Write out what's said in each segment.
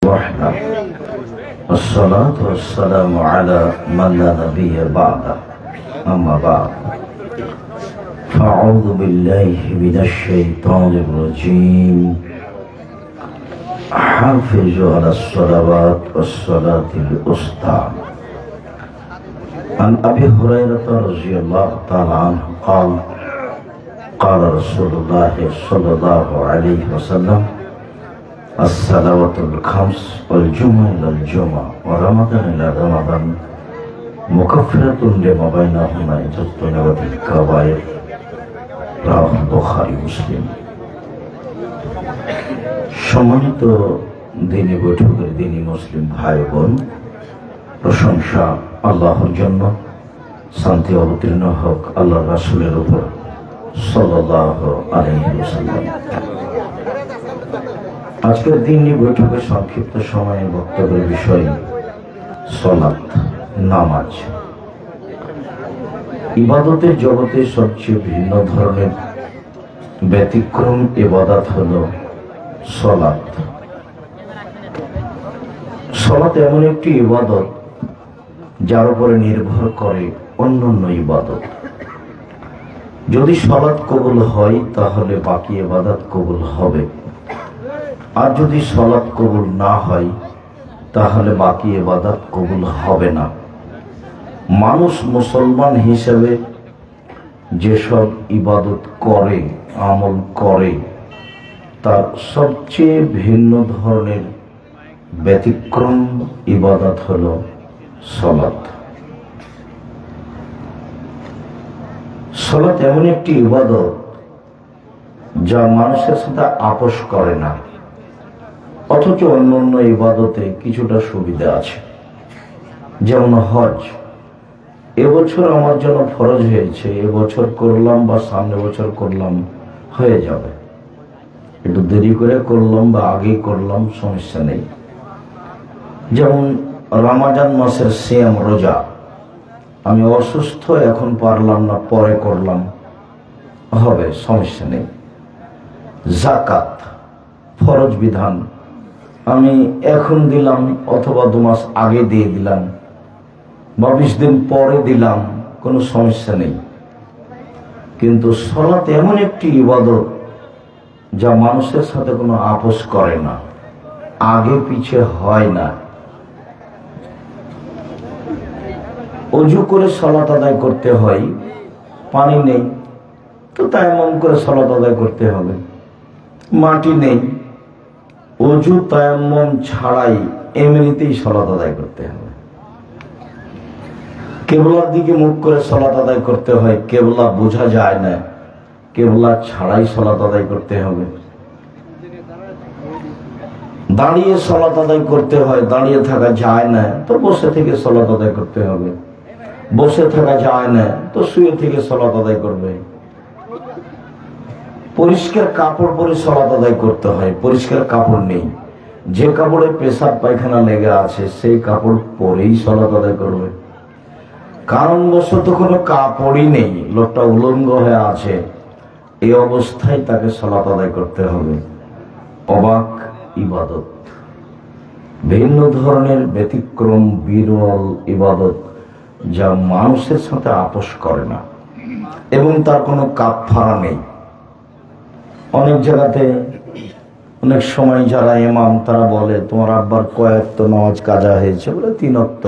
وحده والصلاة والسلام على من لا نبي بعده أما بعد فأعوذ بالله من الشيطان الرجيم حافظوا على الصلوات والصلاة الوسطى عن أبي هريرة رضي الله تعالى عنه قال قال رسول الله صلى الله عليه وسلم الصلوات الخمس والجمعة إلى الجمعة ورمضان إلى رمضان مكفرة لما بينهما إذا اجتنبت الكبائر রাওয়াহ বুখারী মুসলিম। সম্মানিত দ্বীনি বৈঠকের দ্বীনি মুসলিম ভাই বোন, প্রশংসা আল্লাহর জন্য, শান্তি অবতীর্ণ হোক আল্লাহ রাসূলের উপর সাল্লাল্লাহু আলাইহি ওয়াসাল্লাম। আজকের দ্বীনি বৈঠকের সংক্ষিপ্ত সময়ে বক্তব্যের বিষয় সালাত, নামাজ। ইবাদতের জগতে সবচেয়ে ভিন্ন ধরনের ব্যতিক্রম ইবাদত হলো সালাত। সালাত এমন একটি ইবাদত যার উপরে নির্ভর করে অন্যান্য ইবাদত। যদি সালাত কবুল হয় তাহলে বাকি ইবাদত কবুল হবে, আর যদি সালাত কবুল না হয় তাহলে বাকি ইবাদত কবুল হবে না। মানুষ মুসলমান হিসেবে যেসব ইবাদত করে, আমল করে, তার সবচেয়ে ভিন্ন ধরনের ব্যতিক্রম ইবাদত হলো সালাত। সালাত এমন একটি ইবাদত যা মানুষের সাথে আপোষ করে না, অথচ অন্যান্য ইবাদতে কিছুটা সুবিধা আছে। যেমন হজ, এবছর আমার জন্য ফরজ হয়েছে, এবছর করলাম বা সামনে বছর করলাম, হয়ে যাবে। একটু দেরি করে করলাম বা আগেই করলাম, সমস্যা নেই। যেমন রমজান মাসের সিয়াম, রোজা, আমি অসুস্থ, এখন পারলাম না, পরে করলাম, হবে, সমস্যা নেই। যাকাত ফরজ বিধান, আমি এখন দিলাম অথবা 2 মাস আগে দিয়ে দিলাম বা 20 দিন পরে দিলাম, কোনো সমস্যা নেই। কিন্তু সালাত এমন একটি ইবাদত যা মানুষের সাথে কোনো আপোষ করে না, আগে পিছে হয় না। অজু করে সালাত আদায় করতে হয়, পানি নেই তো তায়াম্মুম করে সালাত আদায় করতে হবে। মাটি নেই, অজু তায়াম্মুম ছাড়াই এমনিতেই সালাত আদায় করতে হবে। কেবলার দিকে মুখ করে সালাত আদায় করতে হয়, কেবলা বোঝা যায় না, কেবলা ছাড়াই সালাত আদায় করতে হবে। দাঁড়িয়ে সালাত আদায় করতে হয়, দাঁড়িয়ে থাকা যায় না তো বসে থেকে সালাত আদায় করতে হবে। বসে থাকা যায় না তো শুয়ে থেকে সালাত আদায় করবে। পরিষ্কার কাপড় পরে সালাত আদায় করতে হয়, পরিষ্কার কাপড় নেই, যে কাপড়ে পেশাব পায়খানা লেগে আছে সেই কাপড় পরেই সালাত আদায় করবে। কারণবশত কোনো কাপড়ই নেই, লোকটা উলঙ্গ হয়ে আছে, এই অবস্থায় তাকে সালাত আদায় করতে হবে। অবাক ইবাদত, ভিন্ন ধরনের ব্যতিক্রম বিরল ইবাদত যা মানুষের সাথে আপোষ করে না এবং তার কোনো কাফারা নেই। অনেক জায়গাতে অনেক সময় যারা ইমাম তারা বলে তোমার আব্বার কয়েকটা নামাজ কাজা হয়েছে, বলে 3 ওয়াক্ত,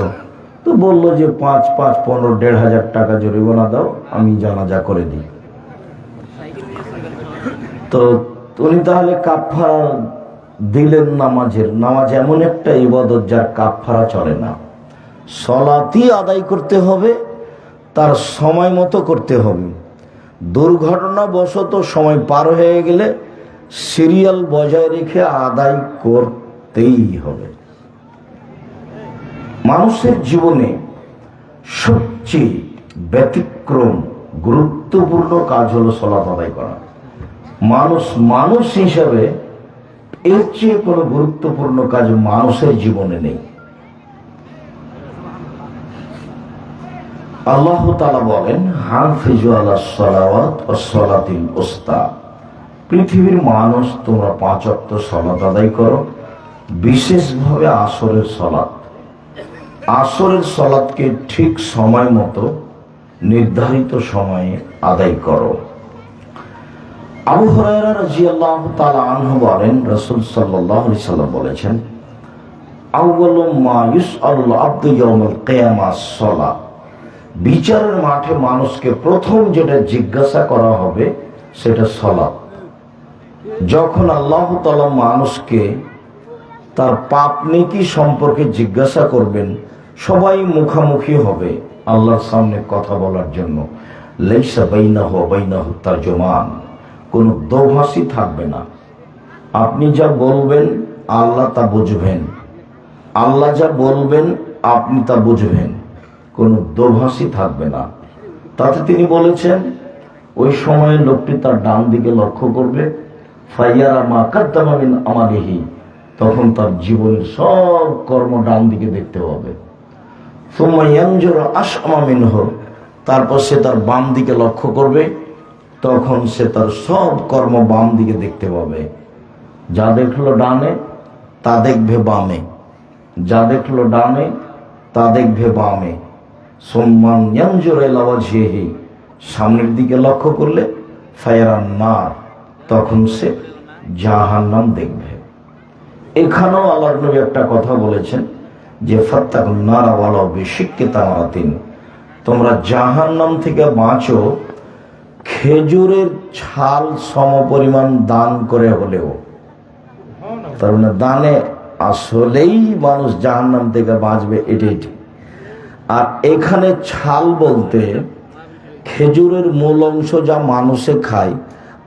তো বললো যে 5, 5, 15, 1,500 টাকা জরিমানা দাও, আমি জানাজা করে দিই। তো উনি তাহলে কাফারা দিলেন নামাজের। নামাজ এমন একটা ইবাদত যার কাফারা চলে না। সালাতই আদায় করতে হবে, তার সময় মতো করতে হবে। দুর্ঘটনাবশত সময় পার হয়ে গেলে সিরিয়াল বজায় রেখে আদায় করতেই হবে। মানুষের জীবনে সবচেয়ে ব্যতিক্রম গুরুত্বপূর্ণ কাজ হলো সালাত আদায় করা। মানুষ হিসাবে এর চেয়ে কোনো গুরুত্বপূর্ণ কাজ মানুষের জীবনে নেই। আল্লাহ তাআলা বলেন, হাফিজু আলাস সালাওয়াত ওয়াস সালাতিল উসতা, পৃথিবীর মানুষ তোমরা 5 ওয়াক্ত সালাত আদায় করো বিশেষভাবে আসরের সলাত। আসরের সলাতকে ঠিক সময় মতো নির্ধারিত সময়ে আদায় করো। আবু হুরায়রা রাদিয়াল্লাহু তাআলা আনহু বলেন, রাসূল সাল্লাল্লাহু আলাইহি সাল্লাম বলেছেন, আউয়ালু মা ইউসআলুল আবদু ইয়াউমাল কিয়ামাহ সালাত। বিচারের মাঠে মানুষকে প্রথম যেটা জিজ্ঞাসা করা হবে সেটা সালাত। যখন আল্লাহ তাআলা মানুষকে তার পাপ নেকি সম্পর্কে জিজ্ঞাসা করবেন, সবাই মুখামুখি হবে আল্লাহর সামনে কথা বলার জন্য। লাইসা বাইনাহু ওয়া বাইনাহু তারজুমান, কোনো দোভাষী থাকবে না। আপনি যা বলবেন আল্লাহ তা বুঝবেন, আল্লাহ যা বলবেন আপনি তা বুঝবেন, কোনো দোভাষী থাকবে না। তাতে তিনি বলেছেন, ওই সময়ে লোকটি তার ডান দিকে লক্ষ্য করবে, ফাইয়ারা মা কাদ্দামা মিন আমালিহি, তখন তার জীবনের সব কর্ম ডান দিকে দেখতে পাবে। সুম্মা ইয়ানজুরু আশআমা মিনহু, তারপর সে তার বাম দিকে লক্ষ্য করবে, তখন সে তার সব কর্ম বাম দিকে দেখতে পাবে। যা দেখলো ডানে তা দেখবে বামে, যা দেখলো ডানে তা দেখবে বামে। সুম্মান ইয়ানজুরু ইলা ওয়াজহিহি, সামনের দিকে লক্ষ্য করলে ফায়ারান নার, তখন সে জাহান্নাম দেখবে। এখানেও আল্লাহর নবী একটা কথা বলেছেন যে ফাত্তাকুন নারা ওয়ালাউ বিশিক্কি তামারাতিন, তোমরা জাহান্নাম থেকে বাঁচো খেজুরের ছাল সমপরিমাণ দান করে হলেও। তার মানে দানে আসলেই মানুষ জাহান্নাম থেকে বাঁচবে, এটাই ঠিক। আর এখানে ছাল বলতে খেজুরের মূল অংশ যা মানুষে খায়,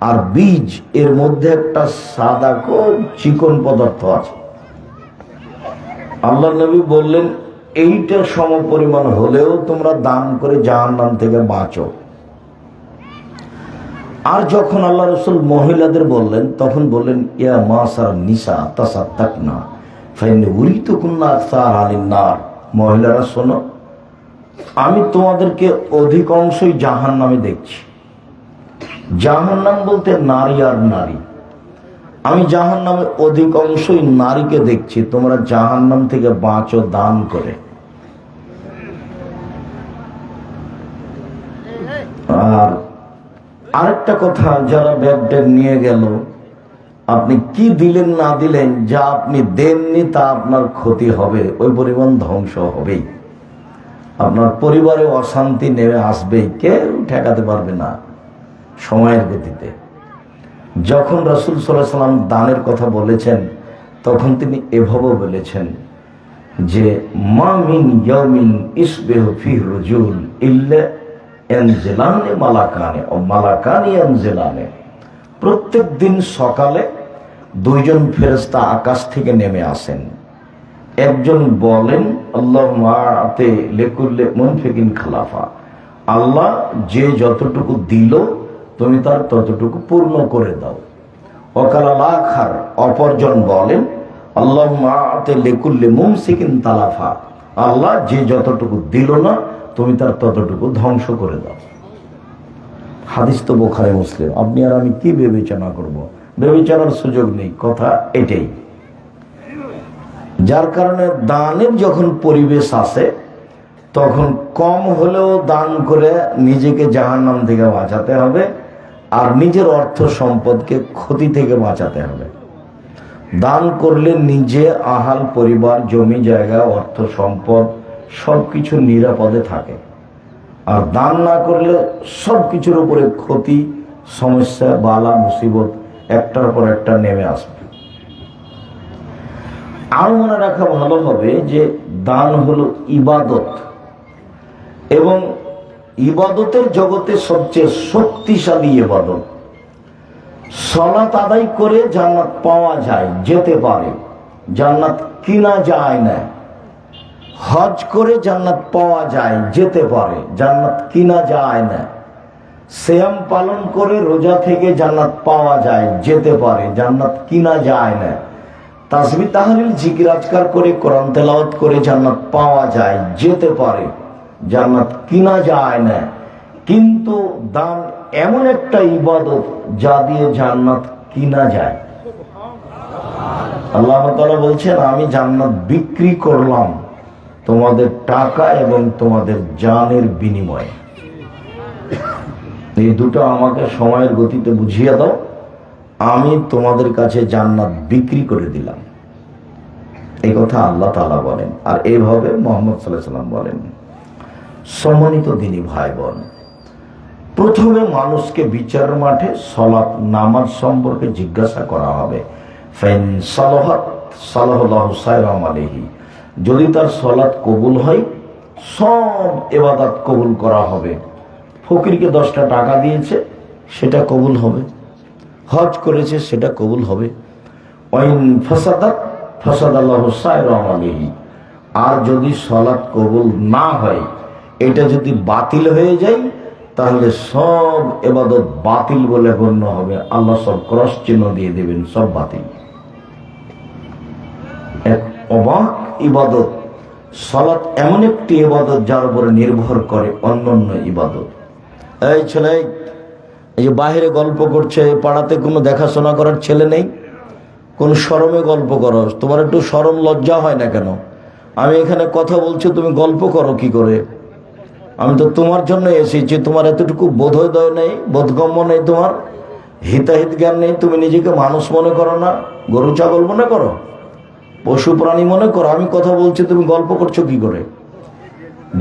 আর বীজ, এর মধ্যে একটা সাদা খুব চিকন পদার্থ আছে। আল্লাহ নবী বললেন এইটা সমপরিমাণ হলেও তোমরা দান করে জাহান্নাম থেকে বাঁচো। আর যখন আল্লাহ রাসূল মহিলাদের বললেন, তখন বললেন, ইয়া মাসার নিসা তাসাদ্দাকনা ফাইন্নী উরিতুকুন্না আকসার আলিন নার, মহিলারা শোনো, আমি তোমাদেরকে অধিকাংশই জাহান্নামে দেখছি। জাহান্নাম বলতে নারী আর নারী, আমি জাহান্নামে অধিকাংশই নারীকে দেখছি, তোমরা জাহান্নাম থেকে বাঁচো দান করে। আর আরেকটা কথা, যারা ব্যাগটা নিয়ে গেল, আপনি কি দিলেন না দিলেন, যা আপনি দেননি তা আপনার ক্ষতি হবে, ওই পরিমাণ ধ্বংস হবেই। আপনার পরিবারে অশান্তি নেমে আসবেই, কেউ ঠেকাতে পারবে না সময়ের গতিতে। যখন রাসূল সাল্লাল্লাহু আলাইহি ওয়াসাল্লাম দানের কথা বলেছেন, তখন তিনি এভাবে বলেছেন যে মা মিন ইয়াউমিন ইসবিহু ফিহি রাজুল ইল্লা ইয়ানজিলানি মালাকানি ও মালাকানি ইয়ানজিলানি, প্রত্যেক দিন সকালে দুইজন ফেরেশতা আকাশ থেকে নেমে আসেন। একজন বলেন আল্লাহুম্মা আতি লিকুল্লি মুনফিকিন খালাফা, আল্লাহ যে যতটুকু দিল তুমি তার ততটুকু পূর্ণ করে দাও। ওয়াকাল আখার, অপরজন বলেন আল্লাহুম্মা আতি লিকুল্লি মুমসিকিন তালাফা, আল্লাহ যে যতটুকু দিল না তুমি তার ততটুকু ধ্বংস করে দাও। হাদিস তো বুখারী মুসলিম। আপনি আর আমি কি বিবেচনা করব? বিবেচনার সুযোগ নেই, কথা এটাই। যার কারণে দানের যখন পরিবেশ আসে, তখন কম হলেও দান করে নিজেকে জাহান্নাম থেকে বাঁচাতে হবে, আর নিজের অর্থ সম্পদকে ক্ষতি থেকে বাঁচাতে হবে। দান করলে নিজে, আহাল পরিবার, জমি জায়গা, অর্থ সম্পদ সবকিছু নিরাপদে থাকে। আর দান না করলে সবকিছুর উপরে ক্ষতি, সমস্যা, বালা মুসিবত একটার পর একটা নেমে আসবে। আর মনে রাখা ভালো হবে যে দান হলো ইবাদত, এবং ইবাদতের জগতে সবচেয়ে শক্তিশালী ইবাদত। সালাত আদায় করে জান্নাত পাওয়া যায়, যেতে পারে, জান্নাত কিনা যায় না। হজ করে জান্নাত পাওয়া যায়, যেতে পারে, জান্নাত কিনা যায় না। সিয়াম পালন করে, রোজা থেকে জান্নাত পাওয়া যায়, যেতে পারে, জান্নাত কিনা যায় না। তাসবিহ তাহলিল জিকির আজকার করে, কোরআন তেলাওয়াত করে জান্নাত পাওয়া যায়, যেতে পারে, জান্নাত কিনা যায় না। কিন্তু দান এমন একটা ইবাদত যা দিয়ে জান্নাত কিনা যায়। আল্লাহ তাআলা বলছেন, আমি জান্নাত বিক্রি করলাম তোমাদের টাকা এবং তোমাদের জানের বিনিময়ে। এই দুটো আমাকে সময়ের গতিতে বুঝিয়ে দাও, আমি তোমাদের কাছে জান্নাত বিক্রি করে দিলাম। এই কথা আল্লাহ তাআলা বলেন, আর এইভাবে মুহাম্মদ সাল্লাল্লাহু আলাইহি ওয়াসাল্লাম বলেন। সম্মানিত দিনী ভাই বোন, প্রথমে মানুষকে বিচার মাঠে সালাত নামাজ সম্পর্কে জিজ্ঞাসা করা হবে। ফাইন সালাহাত সালাহু সায়রা আলাইহি, যদি তার সালাত কবুল হয় সব ইবাদত কবুল করা হবে। ফকিরকে 10টা টাকা দিয়েছে, সেটা কবুল হবে। হজ করেছে, সেটা কবুল হবে। ওয়াইন ফাসাদাত ফাসাদাল্লাহু সায়রা আলাইহি, আর যদি সালাত কবুল না হয়, এটা যদি বাতিল হয়ে যায়, তাহলে সব ইবাদত বাতিল বলে গণ্য হবে। আল্লাহ সব ক্রস চিহ্ন দিয়ে দেবেন, সব বাতিল। এক অবাক ইবাদত সালাত, এমন একটি ইবাদত যার উপরে নির্ভর করে অন্যান্য ইবাদত। এই ছেলে, এই যে বাহিরে গল্প করছে, পাড়াতে কোনো দেখাশোনা করার ছেলে নেই, কোন শরমে গল্প করো? তোমার একটু শরম লজ্জা হয় না কেন? আমি এখানে কথা বলছি, তুমি গল্প করো কি করে? আমি তো তোমার জন্য এসেছি। তোমার এতটুকু বোধোদয় নেই, বোধগম্য নেই, তোমার হিতাহিত জ্ঞান নেই। তুমি নিজেকে মানুষ মনে করো না, গরু ছাগল মনে করো, পশু প্রাণী মনে করো। আমি কথা বলছি, তুমি গল্প করছো কি করে?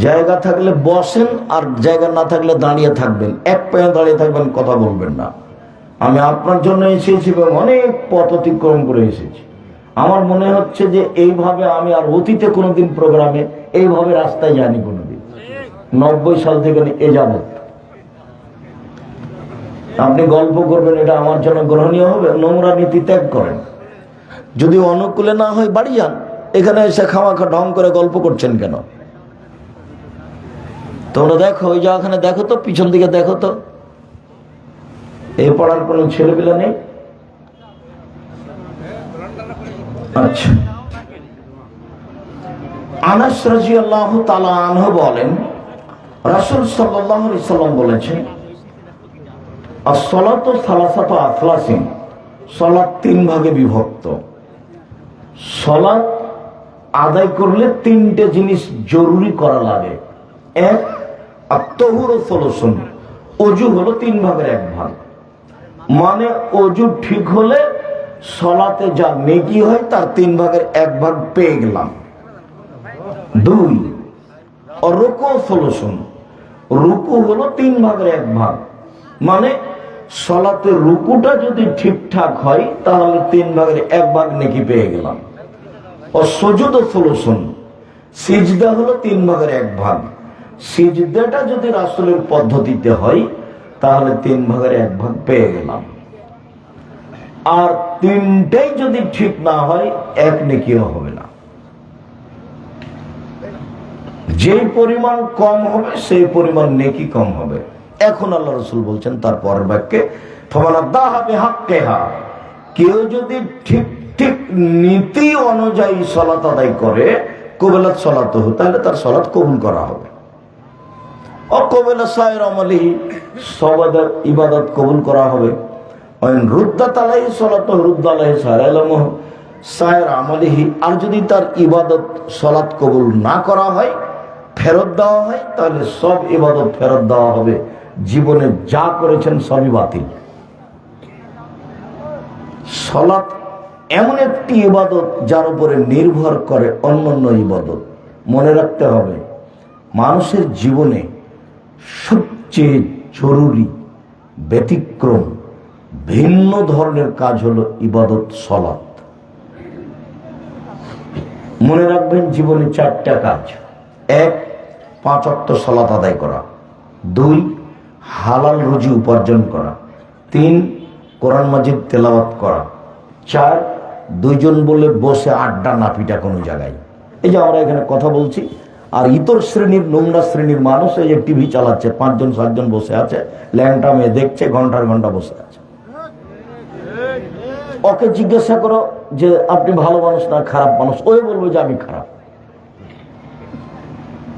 জায়গা থাকলে বসেন, আর জায়গা না থাকলে দাঁড়িয়ে থাকবেন। এক পায়ে দাঁড়িয়ে থাকবেন, কথা বলবেন না। আমি আপনার জন্য এসেছি এবং অনেক পথ অতিক্রম করে এসেছি। আমার মনে হচ্ছে যে এইভাবে আমি আর অতীতে কোনোদিন প্রোগ্রামে এইভাবে রাস্তায় যাইনি কোনোদিন। 90 সাল থেকে এ যাবত আপনি গল্প করবেন, এটা আমার জন্য গ্রহণীয় হবে? নোংরা নীতি ত্যাগ করেন। যদি অনুকূলে না হয় বাড়ি যান। এখানে এসে খামাখা ঢং করে গল্প করছেন কেন? তোমরা দেখো, ওই জায়গাখানে দেখো তো, পিছন দিকে দেখো তো, এই পড়ার কোনো ছেলেপিলা নেই। আচ্ছা, আনাস রাদিয়াল্লাহু তাআলা আনহু বলেন, রাসূল সাল্লাল্লাহু আলাইহি সাল্লাম বলেছেন, as-salatu salasatu athlasin, সালাত 3 ভাগে বিভক্ত। সালাত আদায় করলে 3টে জিনিস জরুরি করা লাগে। এক, আত-তাহুরু সালাসুন, ওযু হলো 3 ভাগের 1 ভাগ। মানে ওযু ঠিক হলে সালাতে যা নেকি হয় তার 3 ভাগের 1 ভাগ পেয়ে গেলাম। 2, রুকু সালাসুন, রুকু হলো 3 ভাগের 1 ভাগ। মানে সালাতের রুকুটা যদি ঠিকঠাক হয় তাহলে 3 ভাগের 1 ভাগ নেকি পেয়ে গেলাম। ও সুজুদ সালাসুন, সিজদা হলো 3 ভাগের 1 ভাগ। সিজদাটা যদি রাসূলের পদ্ধতিতে হয় তাহলে 3 ভাগের 1 ভাগ পেয়ে গেলাম। আর 3টাই যদি ঠিক না হয়, 1 নেকিও হবে না। যে পরিমাণ কম হবে সেই পরিমাণ নেকি কম হবে। এখন আল্লাহ রাসূল বলছেন তার পরের বাক্যে, ফামানাদাহা বিহাক্কিহা, কেউ যদি ঠিক ঠিক নীতি অনুযায়ী সালাত আদায় করে, কবুলাত সালাতুহু, তাহলে তার সালাত কবুল করা হবে। অকবুলা সায়রা আলাইহি, সব ইবাদত কবুল করা হবে। ওয়াইন রুদ্দাত আলাইহি সালাতুহু রুদ্দা আলাইহি সায়রা আলাইহি, আর যদি তার ইবাদত সালাত কবুল না করা হয়, ফেরত দেওয়া হয়, তাহলে সব ইবাদত ফেরত দেওয়া হবে। জীবনে যা করেছেন সবই বাতিল। সালাত এমন একটি ইবাদত যার উপরে নির্ভর করে অন্যান্য ইবাদত। মনে রাখতে হবে, মানুষের জীবনে সবচেয়ে জরুরি, ব্যতিক্রম, ভিন্ন ধরনের কাজ হলো ইবাদত, সালাত। মনে রাখবেন, জীবনে 4টা কাজ। 1, 5 ওয়াক্ত সালাত আদায় করা। 2, হালাল রুজি উপার্জন করা। 3, কোরআন মাজিদ তেলাওয়াত করা। 4, 2 জন বলে বসে আড্ডা না পিটা কোনো জায়গায়। এই যে আমরা এখানে কথা বলছি, আর ইতর শ্রেণীর, নোংরা শ্রেণীর মানুষ এই যে টিভি চালাচ্ছে, 5 জন 7 জন বসে আছে, ল্যাংটা মেয়ে দেখছে, ঘন্টার ঘন্টা বসে আছে। ওকে জিজ্ঞাসা করো যে আপনি ভালো মানুষ না খারাপ মানুষ, ওই বলবো যে আমি খারাপ।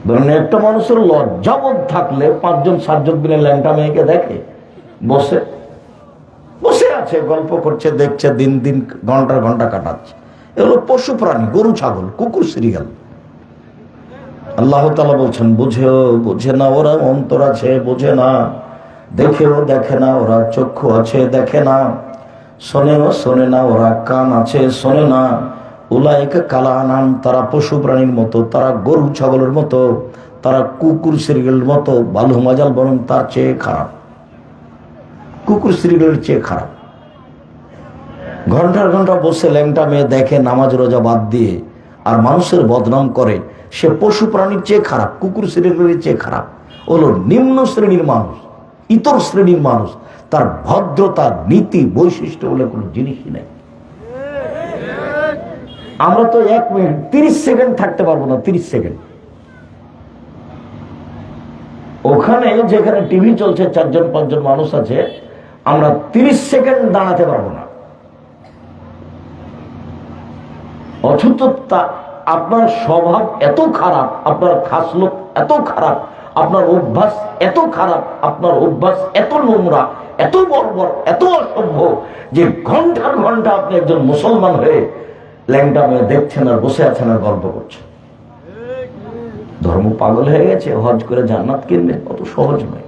ধরেন একটা মানুষের লজ্জাবোধ থাকলে 5 জন 7 জন মিলে ল্যাংটা মেয়েকে দেখে বসে বসে আছে, আছে, গল্প করছে, দেখছে, দিন দিন ঘন্টার ঘন্টা কাটাচ্ছে। এগুলো পশু প্রাণী, গরু ছাগল, কুকুর শ্রীগাল। আল্লাহ তাআলা বলছেন বোঝে না ওরা, অন্তর আছে বোঝে না, দেখেও দেখে না ওরা, চক্ষু আছে দেখে না, শোনেও শোনে না ওরা, কান আছে শোনে না। উলাইকা কাল আনাম, তারা পশু প্রাণীর মতো, তারা গরু ছাগলের মতো, তারা কুকুর শ্রীগালের মতো। বালু মাজাল, বরং তার চেয়ে খারাপ, কুকুর শ্রীগালের চেয়ে খারাপ। ঘন্টার ঘন্টা বসে ল্যাংটা মেয়ে দেখে, নামাজ রোজা বাদ দিয়ে, আর মানুষের বদনাম করে, সে পশু প্রাণীর চেয়ে খারাপ, কুকুর শ্রেণীর চেয়ে খারাপ। হলো নিম্ন শ্রেণীর মানুষ, ইতর শ্রেণীর মানুষ। তার ভদ্রতা, নীতি, বৈশিষ্ট্য বলে কোনো জিনিসই নেই। আমরা তো 1 মিনিট 30 সেকেন্ড থাকতে পারবো না, 30 সেকেন্ড। ওখানে যেখানে টিভি চলছে, 4জন 5জন মানুষ আছে, আমরা 30 সেকেন্ড দাঁড়াতে পারবো না। অথচ আপনার স্বভাব এত খারাপ, আপনার খাসলুক এত খারাপ, আপনার অভ্যাস এত খারাপ, আপনার অভ্যাস এত নোংরা, এত বর্বর, এত অসভ্য, যে ঘন্টার ঘন্টা আপনি একজন মুসলমান হয়ে ল্যাংটা মেয়ে দেখছেন আর বসে আছেন আর গল্প করছেন। ধর্ম পাগল হয়ে গেছে, হজ করে জান্নাত কিনবে, অত সহজ নয়।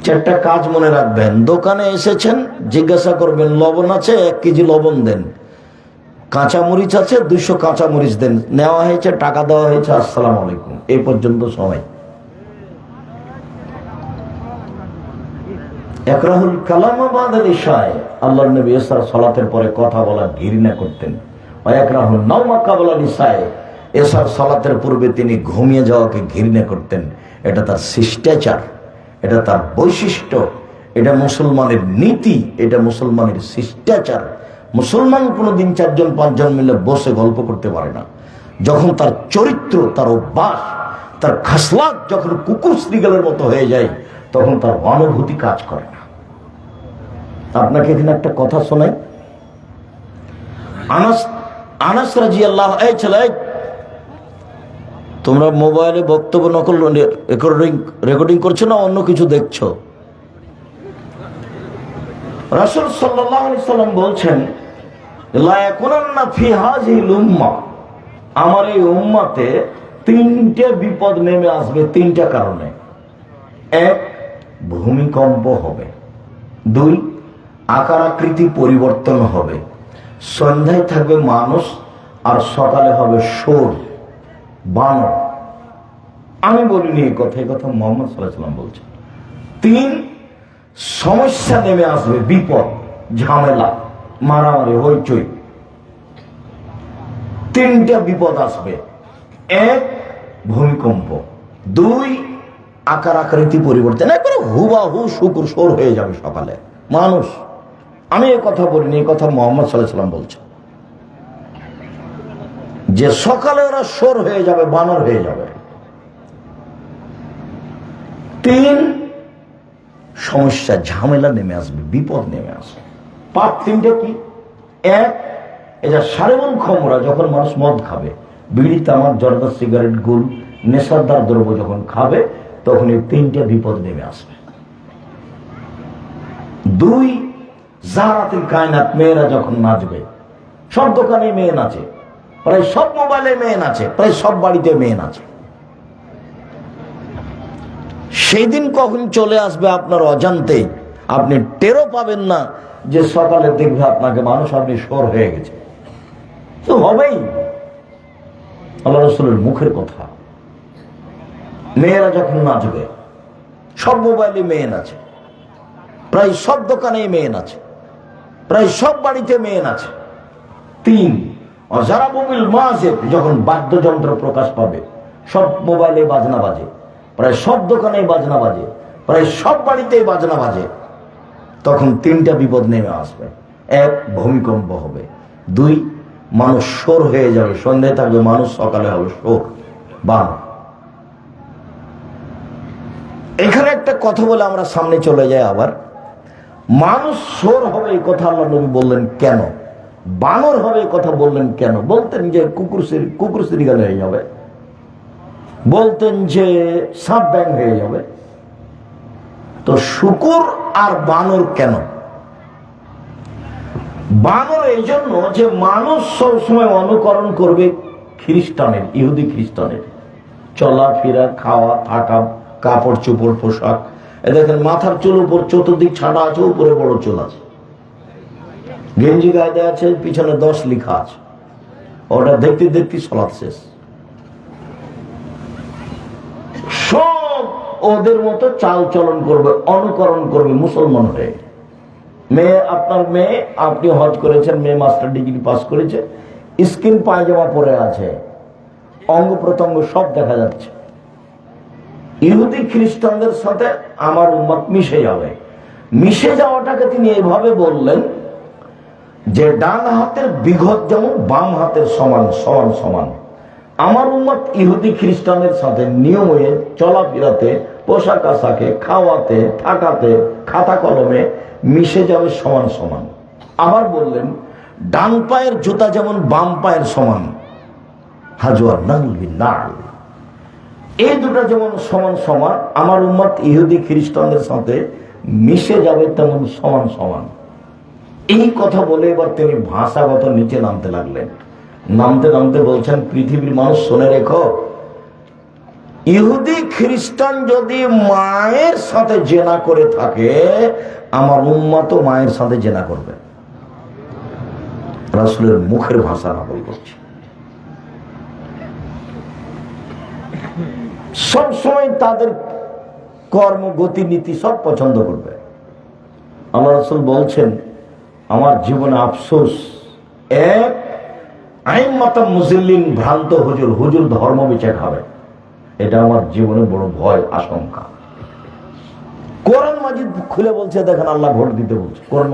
4টা কাজ মনে রাখবেন। দোকানে এসেছেন, জিজ্ঞাসা করবেন লবণ আছে, 1 কেজি লবণ দেন। কাঁচামরিচ আছে, 200 কাঁচামরিচ দেন। নেওয়া হয়েছে, টাকা দেওয়া হয়েছে, আসসালামু আলাইকুম, এই পর্যন্ত সময়। একরাহুল কালাম বাদাল ইশায়, আল্লাহর নবী ইসা সালাতের পরে কথা বলা ঘৃণা করতেন। একরাহুল নাওমা কাবলা ইশায়, ইসার সালাতের পূর্বে তিনি ঘুমিয়ে যাওয়াকে ঘৃণা করতেন। এটা তার শিষ্টাচার, এটা তার বৈশিষ্ট্য, এটা মুসলমানের নীতি, এটা মুসলমানের শিষ্টাচার। মুসলমান কোনোদিন 4জন 5জন মিলে বসে গল্প করতে পারে না। যখন তার চরিত্র, তার অভ্যাস, তার খাসলাত যখন কুকুর শ্রীগালের মতো হয়ে যায়, তখন তার অনুভূতি কাজ করে না। আপনাকে এখানে একটা কথা শোনাই। আনাস রাদিয়াল্লাহু, এই ছেলে, তোমরা মোবাইলে বক্তব্য নকল রেকর্ডিং করছো না অন্য কিছু দেখছো? রাসূল সাল্লাল্লাহু আলাইহি সাল্লাম বলছেন, লা ইয়াকুনান্না ফি হাযিহিল উম্মাহ, আমার এই উম্মতে 3টে বিপদ নেমে আসবে 3টা কারণে। 1, ভূমিকম্প হবে। 2, আকার আকৃতি পরিবর্তন হবে। সন্ধ্যায় থাকবে মানুষ আর সকালে হবে শোর, বানর। আমি বলিনি এই কথা, এই কথা মুহাম্মদ সাল্লাল্লাহু আলাইহি ওয়াসাল্লাম বলছেন। 3, সমস্যা নেমে আসবে, বিপদ, ঝামেলা, মারামারি, হইচই। 3টা বিপদ আসবে। 1, ভূমিকম্প। 2, আকার আকৃতি পরিবর্তন, একবারে হুবাহু শুকুর শোর হয়ে যাবে সকালে মানুষ। আমি এই কথা বলিনি, এই কথা মুহাম্মদ সাল্লাল্লাহু আলাইহি ওয়াসাল্লাম বলছেন, যে সকালে ওরা শোর হয়ে যাবে, বানর হয়ে যাবে। 3, সমস্যা, ঝামেলা নেমে আসবে, বিপদ নেমে আসবে। পাপ 3টে কি? 1, এটা সারেবুল খমরা, যখন মানুষ মদ খাবে, বিড়ি, তামাক, জর্দা, সিগারেট, গুল, নেশাদার দ্রব্য যখন খাবে, তখন এই 3টে বিপদ নেমে আসবে। 2, জারাতুল কায়নাত, মেয়েরা যখন নাচবে, সব দোকানে মেয়ে নাচে, প্রায় সব মোবাইলে মেয়ে নাচে, প্রায় সব বাড়িতে মেয়ে নাচে। সেই দিন কখন চলে আসবে আপনার অজান্তেই, আপনি টেরও পাবেন না, যে সকালে দেখবে আপনাকে মানুষ, আপনি শোর হয়ে গেছে। তো হবেই, আল্লাহ রাসূলের মুখের কথা। মেয়েরা যখন নাচবে, সব মোবাইলে মেয়ে নাচে, প্রায় সব দোকানেই মেয়ে নাচে, প্রায় সব বাড়িতে মেয়ে নাচে। 3, অজারাবুল মাযিদ, যখন বাদ্যযন্ত্র প্রকাশ পাবে, সব মোবাইলে বাজনা বাজে, প্রায় সব দোকানেই বাজনা বাজে, প্রায় সব বাড়িতেই বাজনা বাজে, তখন 3টা বিপদ নেমে আসবে। 1, ভূমিকম্প হবে। 2, মানুষ শোর হয়ে যাবে, সন্ধ্যায় থাকবে মানুষ, সকালে হবে শোর, বানর। এখানে একটা কথা বলে আমরা সামনে চলে যাই। আবার মানুষ শোর হবে এই কথা আল্লাহ নবী বললেন কেন? বানর হবে এই কথা বললেন কেন? বলতেন যে কুকুর শ্রীগাল হয়ে যাবে, বলতেন যে সাপ ব্যাং হয়ে যাবে। তো শুকুর আর বানর কেন? বানর এই জন্য যে মানুষ সবসময় অনুকরণ করবে খ্রিস্টানের, ইহুদি খ্রিস্টানের চলাফেরা, খাওয়া, থাকা, কাপড় চোপড়, পোশাক। এ দেখেন মাথার চুল উপর চতুর্দিক ছাড়া আছে, উপরে বড় চুল আছে, গেঞ্জি গায়ে দেওয়া আছে, পিছনে 10 লেখা আছে। ওটা দেখতে দেখতে সলাৎ শেষ। সব ওদের মতো চাল চলন করবে, অনুকরণ করবে মুসলমান হয়ে। মেয়ে, আপনার মেয়ে, আপনি হজ করেছেন, মেয়ে মাস্টার ডিগ্রি পাস করেছে, স্কিন পায়জামা পরে আছে, অঙ্গ প্রত্যঙ্গ সব দেখা যাচ্ছে। ইহুদি খ্রিস্টানদের সাথে আমার উম্মত মিশে যাবে। মিশে যাওয়াটাকে তিনি এইভাবে বললেন যে ডান হাতের বিঘত যেমন বাম হাতের সমান সমান সমান। আমার উম্মত ইহুদি খ্রিস্টানের সাথে নিয়মে, চলাফেরাতে, পোশাক আশাকে, খাওয়াতে, থাকাতে, খাতা কলমে মিশে যাবে সমান সমান। আবার বললেন ডান পায়ের জুতা যেমন বাম পায়ের সমান, হাজওয়ার নাল বিনাল, এই দুটো যেমন সমান সমান, আমার উম্মত ইহুদি খ্রিস্টানদের সাথে মিশে যাবে তেমন সমান সমান। এই কথা বলে এবার তিনি ভাষাগত নিচে নামতে লাগলেন। নামতে নামতে বলছেন, পৃথিবীর মানুষ শুনে রেখো, ইহুদি খ্রিস্টান যদি মায়ের সাথে জেনা করে থাকে, আমার উম্মত মায়ের সাথে জেনা করবে। রাসূলের মুখের ভাষা নকল করছে। সব সময় তাদের কর্ম, গতি, নীতি সব পছন্দ করবে। আল্লাহ রাসূল বলছেন, আমার জীবনে আফসোস, এক আইম্মাতাম মুজিল্লিন, ভ্রান্ত হুজুর, হুজুর ধর্ম বেঁচে খাবে, এটা আমার জীবনে বড় ভয়, আশঙ্কা। কোরআন মাজিদ খুলে বলছে, দেখেন আল্লাহ ভোট দিতে বলছে। কোরআন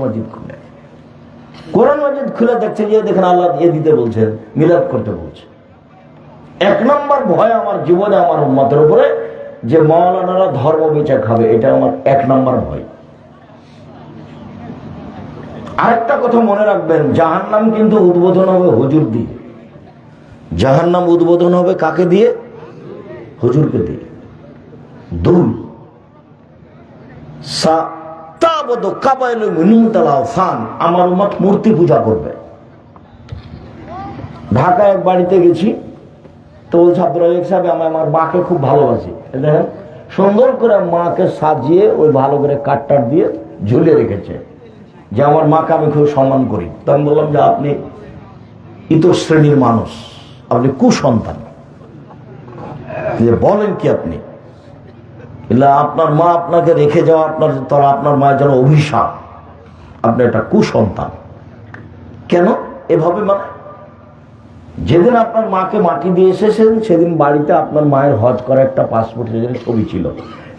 মাজিদ খুলে দেখছে যে দেখেন আল্লাহ দিতে বলছে, মিলাদ করতে বলছে। 1 নম্বর ভয় আমার জীবনে, আমার উম্মতের উপরে, যে মাওলানারা ধর্ম বেঁচে খাবে, এটা আমার 1 নম্বর ভয়। আরেকটা কথা মনে রাখবেন, জাহান্নাম কিন্তু উদ্বোধন হবে হুজুর দিয়ে। জাহান্নাম উদ্বোধন হবে কাকে দিয়ে? হুজুরকে দিয়ে। 2, আমার উম্মত মূর্তি পূজা করবে। ঢাকায় এক বাড়িতে গেছি, তো বলছে আব্দুল রাজাক সাহেব, আমি আমার মাকে খুব ভালোবাসি। দেখেন সুন্দর করে মাকে সাজিয়ে ওই ভালো করে কাটটার দিয়ে ঝুলিয়ে রেখেছে, যে আমার মাকে আমি খুব সম্মান করি। তো আমি বললাম যে আপনি ইতর শ্রেণীর মানুষ, আপনি কুসন্তান, বলেন কি আপনি? আপনার মা আপনাকে রেখে যাওয়া, আপনার মায়ের যেন অভিশাপ, আপনি একটা কুসন্তান। কেন এভাবে? মানে যেদিন আপনার মাকে মাটি দিয়ে এসেছেন, সেদিন বাড়িতে আপনার মায়ের হজ করা একটা পাসপোর্ট সাইজের ছবি ছিল,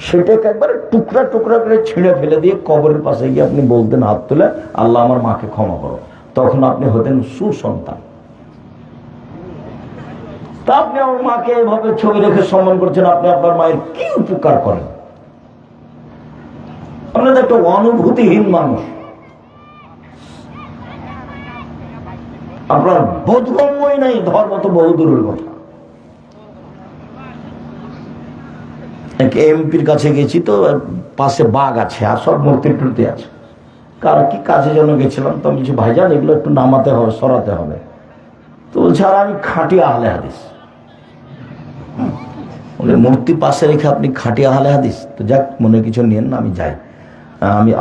সেটাকে একবারে টুকরা টুকরা করে ছিঁড়ে ফেলে দিয়ে কবরের পাশে গিয়ে আপনি বলতেন হাত তুলে, আল্লাহ আমার মাকে ক্ষমা করো, তখন আপনি হতেন সুসন্তান। তা আপনি আমার মাকে এভাবে ছবি রেখে সম্মান করছেন, আপনি আপনার মায়ের কি উপকার করেন? আপনাদের একটা অনুভূতিহীন মানুষ, আপনার বোধগম্যই নাই, ধর্ম তো বহু দূরের কথা। এক এমপির কাছে গেছি, তো পাশে বাঘ আছে আর সব মূর্তি টুর্তি আছে। কার কি কাজে জন্য গেছিলাম, তো কিছু ভাইজান এগুলো একটু নামাতে হবে, সরাতে হবে। তো বলছে আর আমি খাঁটি আহলে হাদিস। মূর্তি পাশে রেখে আপনি খাঁটি আহলে হাদিস? তো যাক, মনে কিছু নিয়েন না, আমি যাই।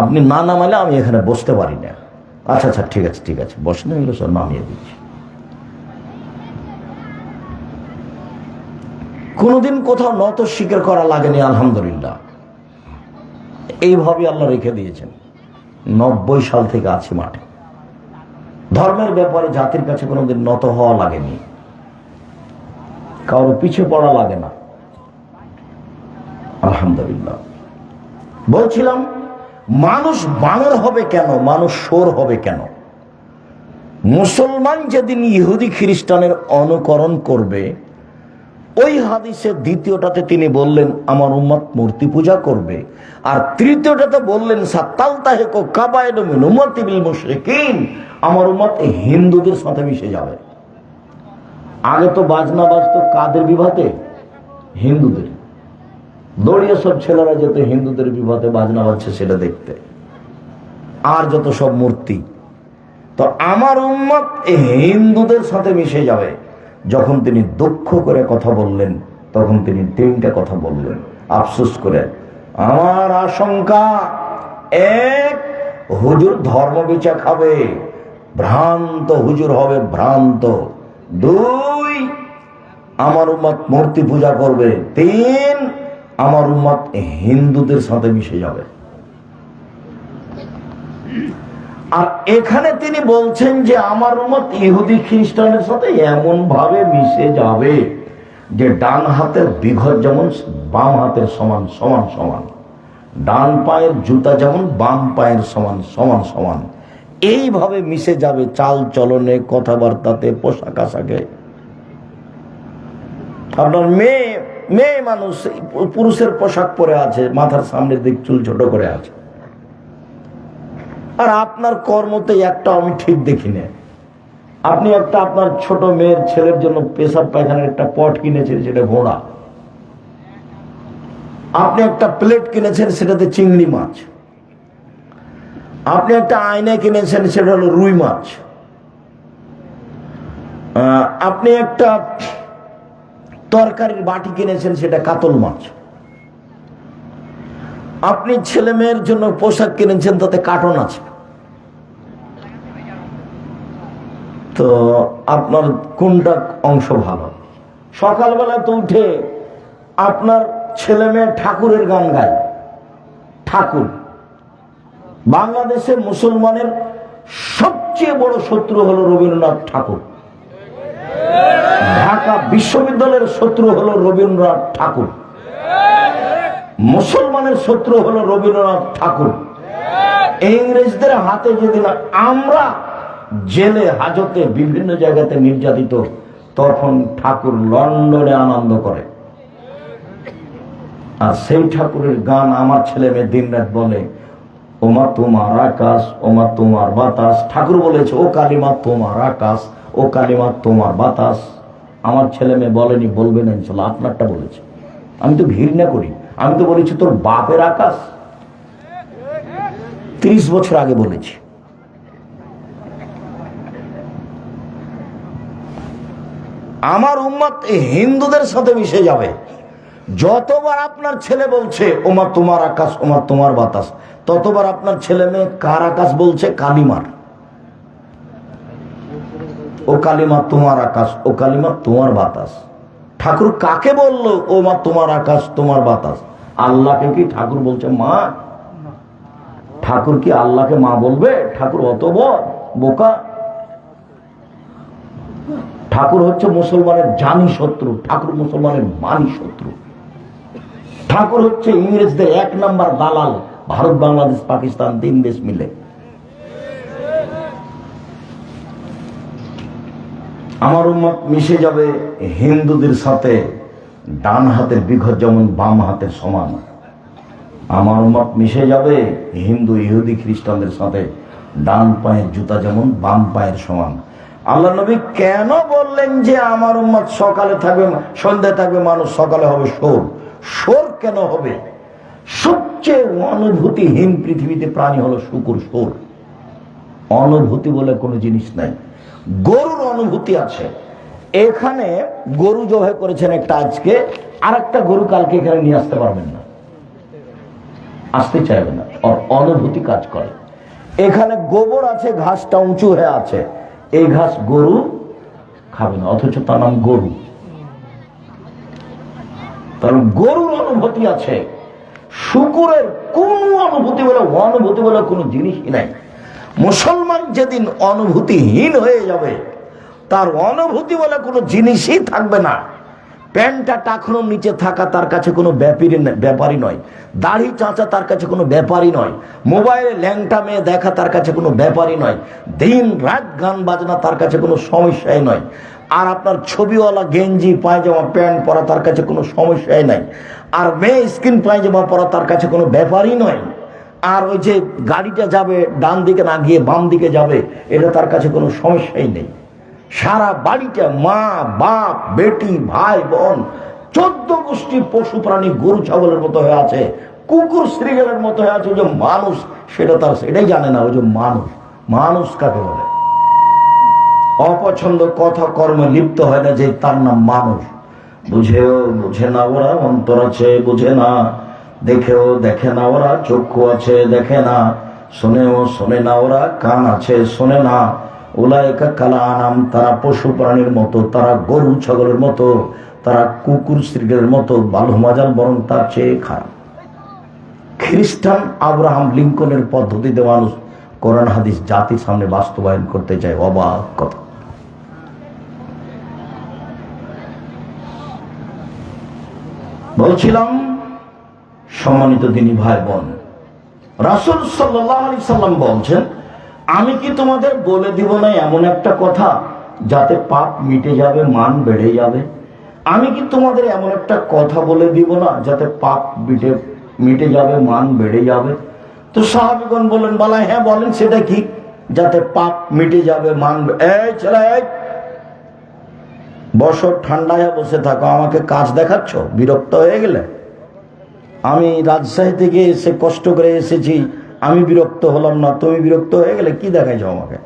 আপনি না নামালে আমি এখানে বসতে পারি না। আচ্ছা আচ্ছা, ঠিক আছে ঠিক আছে, বসেন, এগুলো সব নামিয়ে দিচ্ছি। কোনোদিন কোথাও নত স্বীকার করা লাগেনি, আলহামদুলিল্লাহ। এইভাবে আল্লাহ রেখে দিয়েছেন। 90 সাল থেকে আছি মাঠে। ধর্মের ব্যাপারে জাতির কাছে কোনোদিন নত হওয়া লাগেনি, কারো পিছিয়ে পড়া লাগে না, আলহামদুলিল্লাহ। বলছিলাম, মানুষ বানর হবে কেন? মানুষ শোর হবে কেন? মুসলমান যেদিন ইহুদি খ্রিস্টানের অনুকরণ করবে, ওই হাদিসের দ্বিতীয়টাতে তিনি বললেন আমার উম্মত মূর্তি পূজা করবে, আর তৃতীয়টাতে বললেন সাত্তালতাহিকু কাবায়িরু মিন উম্মতি বিল মুশরিকিন, আমার উম্মত হিন্দুদের সাথে মিশে যাবে। আগে তো বাজনা বাজতো কাদের বিবাহে? হিন্দুদের। দৌড়িয়ে সব ছেলেরা যেত হিন্দুদের বিবাহে বাজনা বাজছে সেটা দেখতে। আর যত সব মূর্তি। তো আমার উম্মত হিন্দুদের সাথে মিশে যাবে। যখন তিনি দুঃখ করে কথা বললেন, তখন তিনি তিনটা কথা বললেন আফসোস করে। আমার আশঙ্কা, এক, হুজুর ধর্ম বিচার খাবে, ভ্রান্ত হুজুর হবে, ভ্রান্ত। দুই, আমার উম্মত মূর্তি পূজা করবে। তিন, আমার উম্মত হিন্দুদের সাথে মিশে যাবে। আর এখানে তিনি বলছেন যে আমার উম্মত ইহুদি খ্রিস্টানের সাথে এমন ভাবে মিশে যাবে যে ডান হাতের বিঘত যেমন বাম হাতের সমান সমান সমান, ডান পায়ের জুতা যেমন বাম পায়ের সমান সমান সমান, এইভাবে মিশে যাবে চাল চলনে, কথাবার্তাতে, পোশাক আশাকে। আপনার মেয়ে মানুষ পুরুষের পোশাক পরে আছে, মাথার সামনের দিক চুল ছোট করে আছে, আর আপনার কর্মতে একটা আমি ঠিক দেখি না। আপনি একটা আপনার ছোট মেয়ের ছেলের জন্য পেশাব পায়খানার একটা পট কিনেছেন, সেটা ঘোড়া। আপনি একটা প্লেট কিনেছেন, সেটাতে চিংড়ি মাছ। আপনি একটা আয়না কিনেছেন, সেটা হলো রুই মাছ। আপনি একটা তরকারির বাটি কিনেছেন, সেটা কাতল মাছ। আপনি ছেলে মেয়ের জন্য পোশাক কিনেছেন, তাতে কার্টন আছে। তো আপনার কোনটা অংশ ভালো? সকালবেলা তো উঠে আপনার ছেলে মেয়ে ঠাকুরের গান গায়। ঠাকুর, বাংলাদেশের মুসলমানের সবচেয়ে বড় শত্রু হলো রবীন্দ্রনাথ ঠাকুর। ঢাকা বিশ্ববিদ্যালয়ের শত্রু হলো রবীন্দ্রনাথ ঠাকুর। মুসলমানের শত্রু হলো রবীন্দ্রনাথ ঠাকুর। ইংরেজদের হাতে যেদিন আমরা জেলে হাজতে বিভিন্ন জায়গাতে নির্যাতিত, তখন ঠাকুর লন্ডনে আনন্দ করে। আর সেই ঠাকুরের গান আমার ছেলে মেয়ে দিন রাত বলে, ওমা তোমার আকাশ, ওমা তোমার বাতাস। ঠাকুর বলেছে, ও কালিমা তোমার আকাশ, ও কালিমা তোমার বাতাস। আমার ছেলে মেয়ে বলেনি, বলবে না ইনশাল্লাহ, আপনারটা বলেছে। আমি তো ঘৃণা করি, আমি তো বলেছি তোর বাপের আকাশ। 30 বছর আগে বলেছি। আমার উম্মত হিন্দুদের সাথে মিশে যাবে। যতবার আপনার ছেলে বলছে ওমা তোমার আকাশ, ওমা তোমার বাতাস, ততবার আপনার ছেলে মেয়ে কার আকাশ বলছে? কালিমার। ও কালিমা তোমার আকাশ, ও কালিমা তোমার বাতাস। ঠাকুর কাকে বললো ওমা তোমার আকাশ তোমার বাতাস? আল্লাহকে কি ঠাকুর বলছে মা? ঠাকুর কি আল্লাহকে মা বলবে? ঠাকুর অত বড় বোকা। ঠাকুর হচ্ছে মুসলমানের জানি শত্রু, ঠাকুর মুসলমানের মানি শত্রু। ঠাকুর হচ্ছে ইংরেজদের 1 নাম্বার দালাল, ভারত বাংলাদেশ পাকিস্তান 3 দেশ মিলে। আমার উম্মত মিশে যাবে হিন্দুদের সাথে, ডান হাতের বিঘত যেমন বাম হাতের সমান। আমার উম্মত মিশে যাবে হিন্দু ইহুদি খ্রিস্টানদের সাথে, ডান পায়ের জুতা যেমন বাম পায়ের সমান। আল্লাহ নবী কেন বললেন যে আমার উম্মত সকালে থাকবে, সন্ধ্যায় থাকবে মানুষ, সকালে হবে সোর? সোর কেন হবে? সবচেয়ে অনুভূতিহীন পৃথিবীতে প্রাণী হলো শুকুর, সোর। অনুভূতি বলে কোনো জিনিস নাই। গরুর অনুভূতি আছে। এখানে গরু জবাই করেছেন একটা আজকে, আর একটা গরু কালকে এখানে নিয়ে আসতে পারবেন না, আসতে চাইবে না, আর অনুভূতি কাজ করে। এখানে গোবর আছে, ঘাসটা উঁচু হয়ে আছে, এই ঘাস গরু খাবে না, অথচ তার নাম গরু। তার গরুর অনুভূতি আছে। শুকুরের কোন অনুভূতি বলে কোনো জিনিসই নাই। মুসলমান যেদিন অনুভূতিহীন হয়ে যাবে, তার অনুভূতি বলে কোনো জিনিসই থাকবে না। প্যান্টটা টাকনোর নিচে থাকা তার কাছে কোনো ব্যাপারই নয়, দাড়ি চাঁচা তার কাছে কোনো ব্যাপারই নয়, মোবাইলে ল্যাংটা মেয়ে দেখা তার কাছে কোনো ব্যাপারই নয়, দিন রাত গান বাজনা তার কাছে কোনো সমস্যাই নয়। আর আপনার ছবিওয়ালা গেঞ্জি পায়জামা প্যান্ট পরা তার কাছে কোনো সমস্যাই নাই। আর মেয়ে স্কিন পায়জামা পরা তার কাছে কোনো ব্যাপারই নয়। আর ওই যে গাড়িটা যাবে ডান দিকে না গিয়ে বাম দিকে যাবে, এটা তার কাছে কোনো সমস্যাই নেই। সারা বাড়িটা মা বাপ বেটি ভাই বোন 14 গোষ্ঠী পশু প্রাণী গরু ছাগলের মতো হয়ে আছে, কুকুর শ্রীগেলের মতো হয়ে আছে। যে মানুষ সেটা তার সেটাই জানে না। ওই যে মানুষ, মানুষ কাকে বলে? অপছন্দ কথা কর্মে লিপ্ত হয় না যে তার নাম মানুষ। বুঝেও বুঝে না ওরা, অন্তর আছে বুঝে না, দেখেও দেখে না ওরা, চক্ষু আছে দেখে না, শোনেও শোনে না ওরা, কান আছে শোনে না। উলাইকা কাল আনাম, তারা পশু প্রাণীর মতো, তারা গরু ছাগলের মতো, তারা কুকুর শ্রীগেলের মতো, বালু মাজাল বরং তার চেয়ে খারাপ। খ্রিস্টান আব্রাহাম লিঙ্কনের পদ্ধতিতে মানুষ কোরআন হাদিস জাতির সামনে বাস্তবায়ন করতে চায়। অবাক কথা। বলছিলাম সম্মানিত দিনী ভাই বোন, রাসূল সাল্লাল্লাহু আলাইহি সাল্লাম বলছেন, আমি কি তোমাদের বলে দিব না এমন একটা কথা যাতে পাপ মিটে যাবে, মান বেড়ে যাবে? আমি কি তোমাদের এমন একটা কথা বলে দিব না যাতে পাপ মিটে যাবে, মান বেড়ে যাবে? তো সাহাবীগণ বলেন, বলা হ্যাঁ বলেন, সেটা কি যাতে পাপ মিটে যাবে, মান? এই ছেলে, বছর ঠান্ডায় বসে থাকো, আমাকে কাজ দেখাচ্ছ? বিরক্ত হয়ে গেলে? আমি রাজশাহী থেকে এসে কষ্ট করে এসেছি, আমি বিরক্ত হলাম না, তুমি বিরক্ত হয়ে গেলে? কি দেখাইছো আমাকে?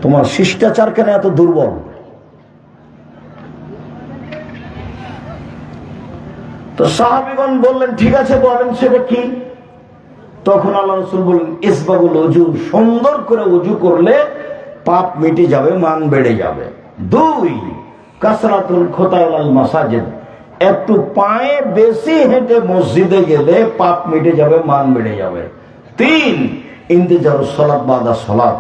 তোমার শিষ্টাচার কেন এত দুর্বল? তো সাহাবীগণ বললেন, ঠিক আছে বলেন সেটা কি? তখন আল্লাহ রাসূল বললেন, ইসবাগুল ওযু, সুন্দর করে ওযু করলে পাপ মিটে যাবে, মান বেড়ে যাবে। 2, কাসরাতুল খুতাল মাসাজিদ, একটু পায়ে বেশি হেঁটে মসজিদে গেলে পাপ মিটে যাবে, মান বেড়ে যাবে। 3, ইন্তেজারুস সালাত বাদা সালাত,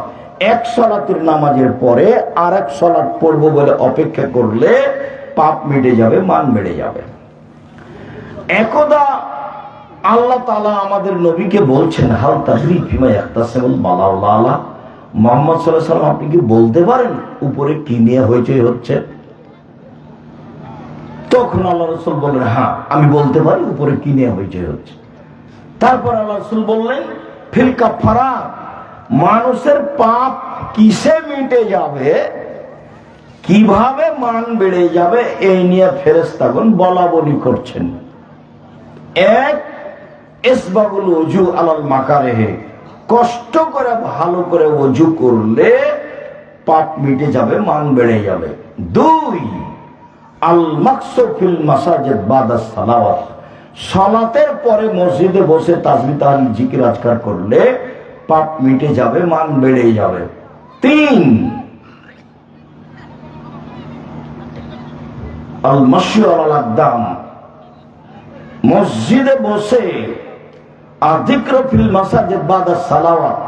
এক সালাতের নামাজের পরে আর এক সালাত পড়বো বলে অপেক্ষা করলে পাপ মিটে যাবে, মান বেড়ে যাবে। একদা আল্লাহ তাআলা আমাদের নবীকে বলছেন, হাল তাদরি ফিমা ইয়াহতাসিমুল বালাউল আলা, মুহাম্মদ সাল্লাল্লাহু আলাইহি ওয়াসাল্লাম আপনি কি বলতে পারেন উপরে কি নিয়ে হইচই হচ্ছে? তখন আল্লাহ রাসূল বললেন, হ্যাঁ আমি বলতে পারি উপরে কি নিয়ে হইচই হচ্ছে। তারপর আল্লাহ রাসূল বললেন, ফিল কাফারাত, মানুষের পাপ কিসে মিটে যাবে, কিভাবে মান বেড়ে যাবে, এই নিয়ে ফেরেশতাগণ বলা বলি করছেন। 1, ইসবাগুল ওযু আলাল মাকারিহি, কষ্ট করে ভালো করে ওযু করলে পাপ মিটে যাবে, মান বেড়ে যাবে। 2, আল মাকসু ফিল মাসাজিদ বাদা সালাওয়াত, সালাতের পরে মসজিদে বসে তাসবিহ তাহলিল জিকির আজকার করলে পাপ মিটে যাবে, মান বেড়ে যাবে। 3, আল মাশয়ু আলাল আকদাম, মসজিদে বসে যিকর ফিল মাসাজিদ বাদা সালাওয়াত,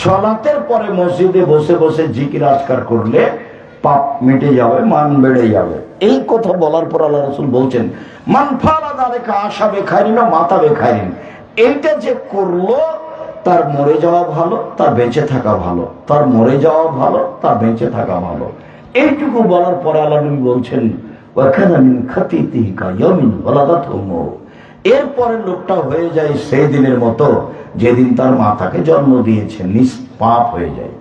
সালাতের পরে মসজিদে বসে বসে জিকির আজকার করলে পাপ মিটে যাবে, মান বেড়ে যাবে। এই কথা বলার পর আল্লাহ রাসূল বলছেন, মান ফালা যালিকা আশাবে খাইরিন মাতাবে খাইরিন, এইটা যে করলো তার মরে যাওয়া ভালো, তার বেঁচে থাকা ভালো, তার মরে যাওয়া ভালো, তার বেঁচে থাকা ভালো। এইটুকু বলার পরে আল্লাহ নবী বলছেন, ওয়া কানা মিন খাতিতিহি কায়ামিন ওয়ালাদাতহু উম্মুহু, এরপরে লোকটা হয়ে যায় সেই দিনের মতো যেদিন তার মাতাকে জন্ম দিয়েছে, নিষ্পাপ হয়ে যায়।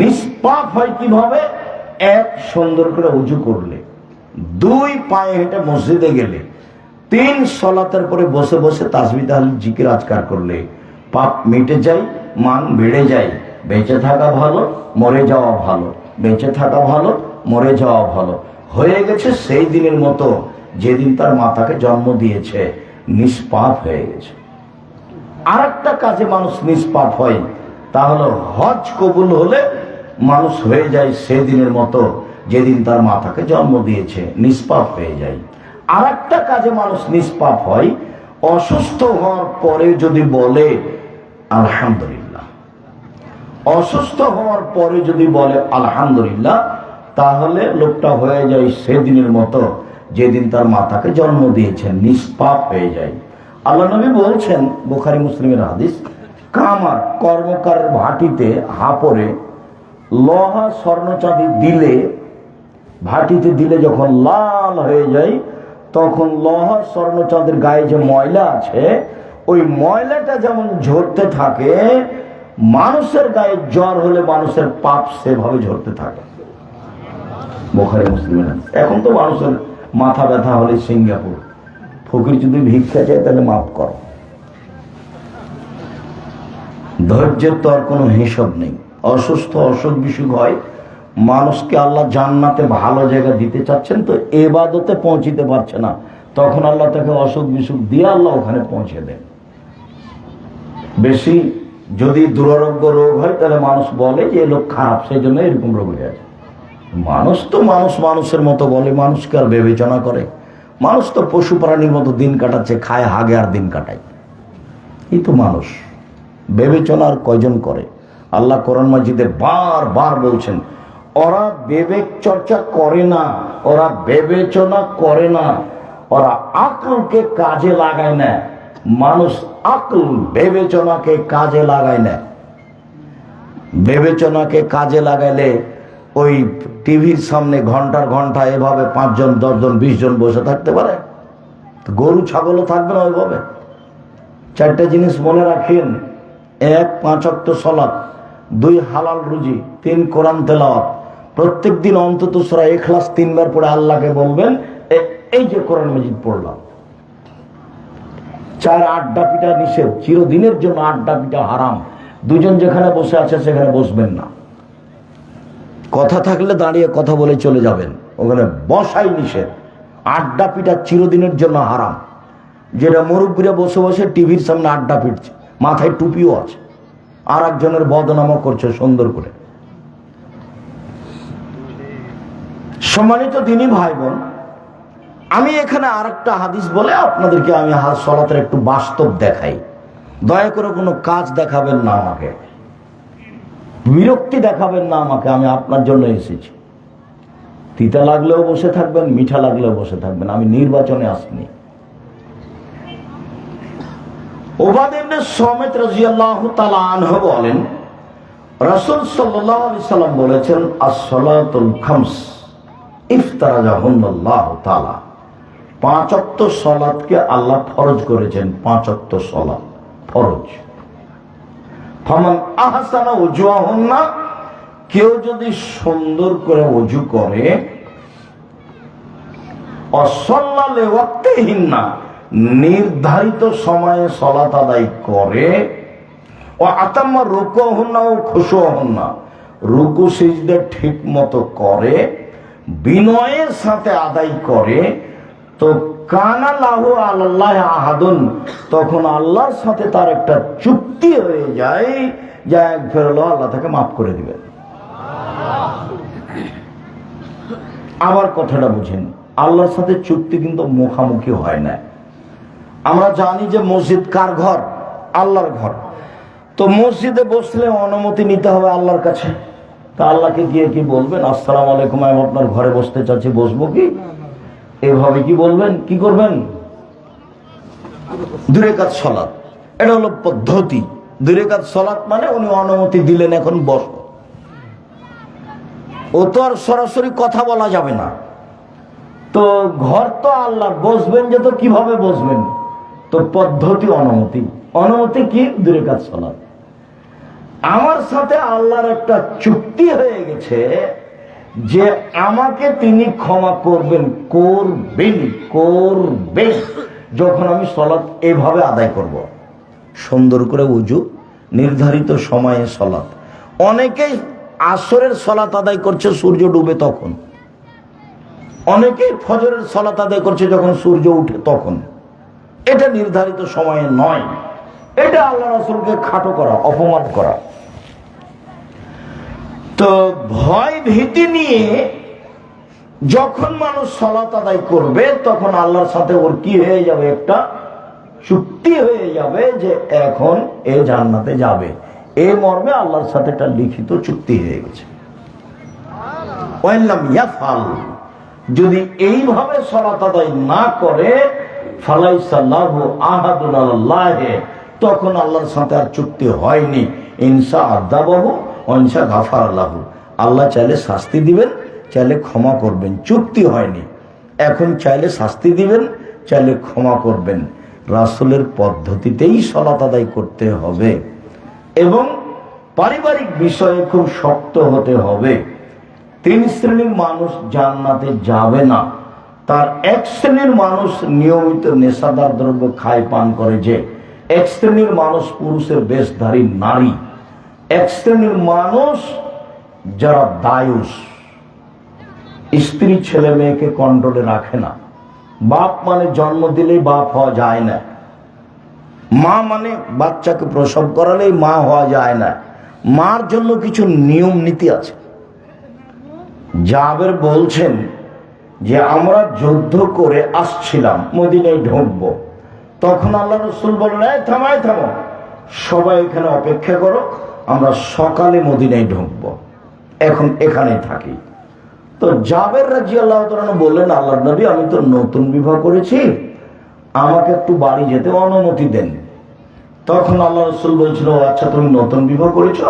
নিষ্পাপ হয় কিভাবে? 1, সুন্দর করে ওযু করলে। 2, পায়ে হেঁটে মসজিদে গেলে। 3, সালাতের পরে বসে বসে তাসবিহ তাহলিল জিকির আজকার করলে পাপ মিটে যায়, মান বেড়ে যায়। বেঁচে থাকা ভালো, মরে যাওয়া ভালো, বেঁচে থাকা ভালো, মরে যাওয়া ভালো। হয়ে গেছে সেই দিনের মতো যেদিন তার মাতাকে জন্ম দিয়েছে, নিষ্পাপ হয়ে গেছে। আরেকটা কাজে মানুষ নিষ্পাপ হয়, তা হলো হজ কবুল হলে মানুষ হয়ে যায় সেদিনের মতো যেদিন তার মাতাকে জন্ম দিয়েছে, নিষ্পাপ হয়ে যায়। আরেকটা কাজে মানুষ নিষ্পাপ হয়, অসুস্থ হওয়ার পরে যদি বলে আলহামদুলিল্লাহ, অসুস্থ হওয়ার পরে যদি বলে আলহামদুলিল্লাহ, তাহলে লোকটা হয়ে যায় সেদিনের মতো যেদিন তার মাতাকে জন্ম দিয়েছেন, নিষ্পাপ হয়ে যায়। আল্লাহ নবী বলছেন, বুখারী মুসলিমের হাদিস, কামার কর্মকার ভাটিতে হাপড়ে লোহা স্বর্ণ চাঁদি দিলে, ভাটিতে দিলে যখন লাল হয়ে যায়, তখন লোহা স্বর্ণ চাঁদের গায়ে যে ময়লা আছে, ওই ময়লাটা যেমন ঝরতে থাকে, মানুষের গায়ে জ্বর হলে মানুষের পাপ সেভাবে ঝরতে থাকে। বুখারী মুসলিমের। এখন তো মানুষের মাথা ব্যথা হলে সিঙ্গাপুর, ফকির যদি ভিক্ষা চায় তাহলে মাফ করো। ধৈর্যের তো আর কোনো হিসাব নেই। অসুস্থ অসুখ বিসুখ হয়, মানুষকে আল্লাহ জান্নাতে ভালো জায়গা দিতে চাচ্ছেন, তো এবাদতে পৌঁছিতে পারছে না, তখন আল্লাহ তাকে অসুখ বিসুখ দিয়ে আল্লাহ ওখানে পৌঁছে দেন। বেশি যদি দুরারোগ্য রোগ হয় তাহলে মানুষ বলে যে এ লোক খারাপ, সেই জন্য এরকম রোগ হয়ে আছে। মানুষ তো মানুষের মতো বলে, মানুষকে আর বিবেচনা করে? মানুষ তো পশু প্রাণীর মতো দিন কাটাচ্ছে, খায় হাগে আর দিন কাটায়। এই তো মানুষ, বিবেচনা আর কয়জন করে? আল্লাহ কোরআন মাজিদে বারবার বলছেন, ওরা বিবেক চর্চা করে না, ওরা বিবেচনা করে না, ওরা আকলকে কাজে লাগায় না। মানুষ আকল বিবেচনাকে কাজে লাগায় না। বিবেচনাকে কাজে লাগাইলে ওই টিভির সামনে ঘন্টার ঘন্টা এভাবে 5 জন 10 জন 20 জন বসে থাকতে পারে? গরু ছাগলও থাকবে না ওইভাবে। 4টে জিনিস মনে রাখেন: 1 5 ওয়াক্ত সালাত, 2 হালাল রুজি, 3 কোরআন তেলাওয়াত। প্রত্যেক দিন অন্তত সূরা ইখলাস 3 বার পড়ে আল্লাহকে বলবেন এই যে কোরআন মাজিদ পড়লাম। 4 আড্ডা পিটা নিষেধ, চিরদিনের জন্য আড্ডা পিটা হারাম। 2 জন যেখানে বসে আছে সেখানে বসবেন না। কথা থাকলে দাঁড়িয়ে কথা বলে চলে যাবেন, ওখানে বসাই নিষেধ। আড্ডা পিটা চিরদিনের জন্য হারাম। যেটা মুরব্বীরা বসে বসে টিভির সামনে আড্ডা পিটছে, মাথায় টুপিও আছে, আর একজনের বদনামও করছে সুন্দর করে। সম্মানিত দিনী ভাই বোন, আমি এখানে আরেকটা হাদিস বলে আপনাদেরকে আমি সালাতের একটু বাস্তব দেখাই। দয়া করে কোনো কাজ দেখাবেন না আমাকে, বিরক্তি দেখাবেন না আমাকে, আমি আপনার জন্য এসেছি। তিতা লাগলেও বসে থাকবেন, মিঠা লাগলেও বসে থাকবেন, আমি নির্বাচনে আসিনি। উবাদ ইবনে সামিত রাদিয়াল্লাহু তাআলা আনহু বলেন, রাসূল সাল্লাল্লাহু আলাইহি সাল্লাম বলেছেন, আস-সালাতুল খামস ইফতারাজাহুল্লাহু তাআলা। 5 ওয়াক্ত সালাতকে আল্লাহ ফরজ করেছেন। 5 ওয়াক্ত সালাত ফরজ। ফামান আহসানা উজুহাহুন্না, কেউ যদি সুন্দর করে ওযু করে, ওয়াসাল্লা লিওয়াক্তিহিন্না, নির্ধারিত সময়ে সালাত আদায় করে, ওয়া আতাম্মা রুকুহুন্না ওয়া খুশুহুন্না, রুকু সিজদা ঠিক মতো করে, বিনয়ের সাথে আদায় করে, তো কানা লাহু আলাল্লাহি আহাদুন, তখন আল্লাহর সাথে তার একটা চুক্তি হয়ে যায়, যা একবার আল্লাহ তাকে মাফ করে দিবেন। আবার কথাটা বুঝেন, আল্লাহর সাথে চুক্তি কিন্তু মুখামুখি হয় না। আমরা জানি যে মসজিদ কার ঘর? আল্লাহর ঘর। তো মসজিদে বসলে অনুমতি নিতে হবে আল্লাহর কাছে। তা আল্লাহকে গিয়ে কি বলবেন? আসসালামু আলাইকুম, আমি আপনার ঘরে বসতে চাচ্ছি, বসবো কি? এভাবে কি বলবেন? কি করবেন? 2 রাকাত সালাত, এটা হলো পদ্ধতি। 2 রাকাত সালাত মানে উনি অনুমতি দিলেন, এখন বসো। ও তো আর সরাসরি কথা বলা যাবে না। তো ঘর তো আল্লাহ, বসবেন যে, তো কিভাবে বসবেন? তো পদ্ধতি অনুমতি। অনুমতি কি? 2 রাকাত সালাত। আমার সাথে আল্লাহর একটা চুক্তি হয়ে গেছে যে আমাকে তিনি ক্ষমা করবেন, করবেন যখন আমি সালাত এভাবে আদায় করব, সুন্দর করে ওযু, নির্ধারিত সময়ে সালাত। অনেকেই আসরের সালাত আদায় করছে সূর্য ডুবে তখন, অনেকেই ফজরের সালাত আদায় করছে যখন সূর্য উঠে তখন। এটা নির্ধারিত সময়ে নয়, এটা আল্লাহ রাসূলকে খাটো করা, অপমান করা। তো ভয় ভীতি নিয়ে যখন মানুষ সালাত আদায় করবে, তখন আল্লাহর সাথে ওর কি হয়ে যাবে? একটা চুক্তি হয়ে যাবে যে এখন এ জান্নাতে যাবে। এই মর্মে আল্লাহর সাথে একটা লিখিত চুক্তি হয়ে গেছে। ওয়াইল্লাম ইয়াফআল, যদি এইভাবে সালাত আদায় না করে, ফালাইসা লাহু আহাদুন আলাল্লাহি, তখন আল্লাহর সাথে আর চুক্তি হয়নি। ইনসা আযাবাহু ওয়া ইনসা গাফার লাহু, আল্লাহ চাইলে শাস্তি দিবেন, চাইলে ক্ষমা করবেন। চুক্তি হয়নি, এখন চাইলে শাস্তি দিবেন, চাইলে ক্ষমা করবেন। রাসূলের পদ্ধতিতেই সালাত আদায় করতে হবে এবং পারিবারিক বিষয়ে খুব শক্ত হতে হবে। 3 শ্রেণীর মানুষ জান্নাতে যাবে না। তার এক শ্রেণীর মানুষ নিয়মিত নেশাদার দ্রব্য খায় পান করে, যে এক শ্রেণীর মানুষ পুরুষের বেশধারী নারী, এক শ্রেণীর মানুষ যারা দায়ুস, স্ত্রী ছেলে মেয়েকে কন্ট্রোলে রাখে না। বাপ মানে জন্ম দিলেই বাপ হওয়া যায় না, মা মানে বাচ্চাকে প্রসব করালেই মা হওয়া যায় না, মার জন্য কিছু নিয়ম নীতি আছে। জাবের বলছেন যে আমরা যুদ্ধ করে আসছিলাম, মদিনায় ঢুকবো, তখন আল্লাহ রাসূল বললেন, এই থামায় থামো, সবাই এখানে অপেক্ষা করো, আমরা সকালে মদিনায় ঢুকবো, এখন এখানে থাকি। তো জাবের রাদিয়াল্লাহু তাআলা বললেন, আল্লাহর নবী, আমি তো নতুন বিবাহ করেছি, আমাকে একটু বাড়ি যেতে অনুমতি দেন। তখন আল্লাহ রাসূল বলছিল, আচ্ছা তুমি নতুন বিবাহ করেছো,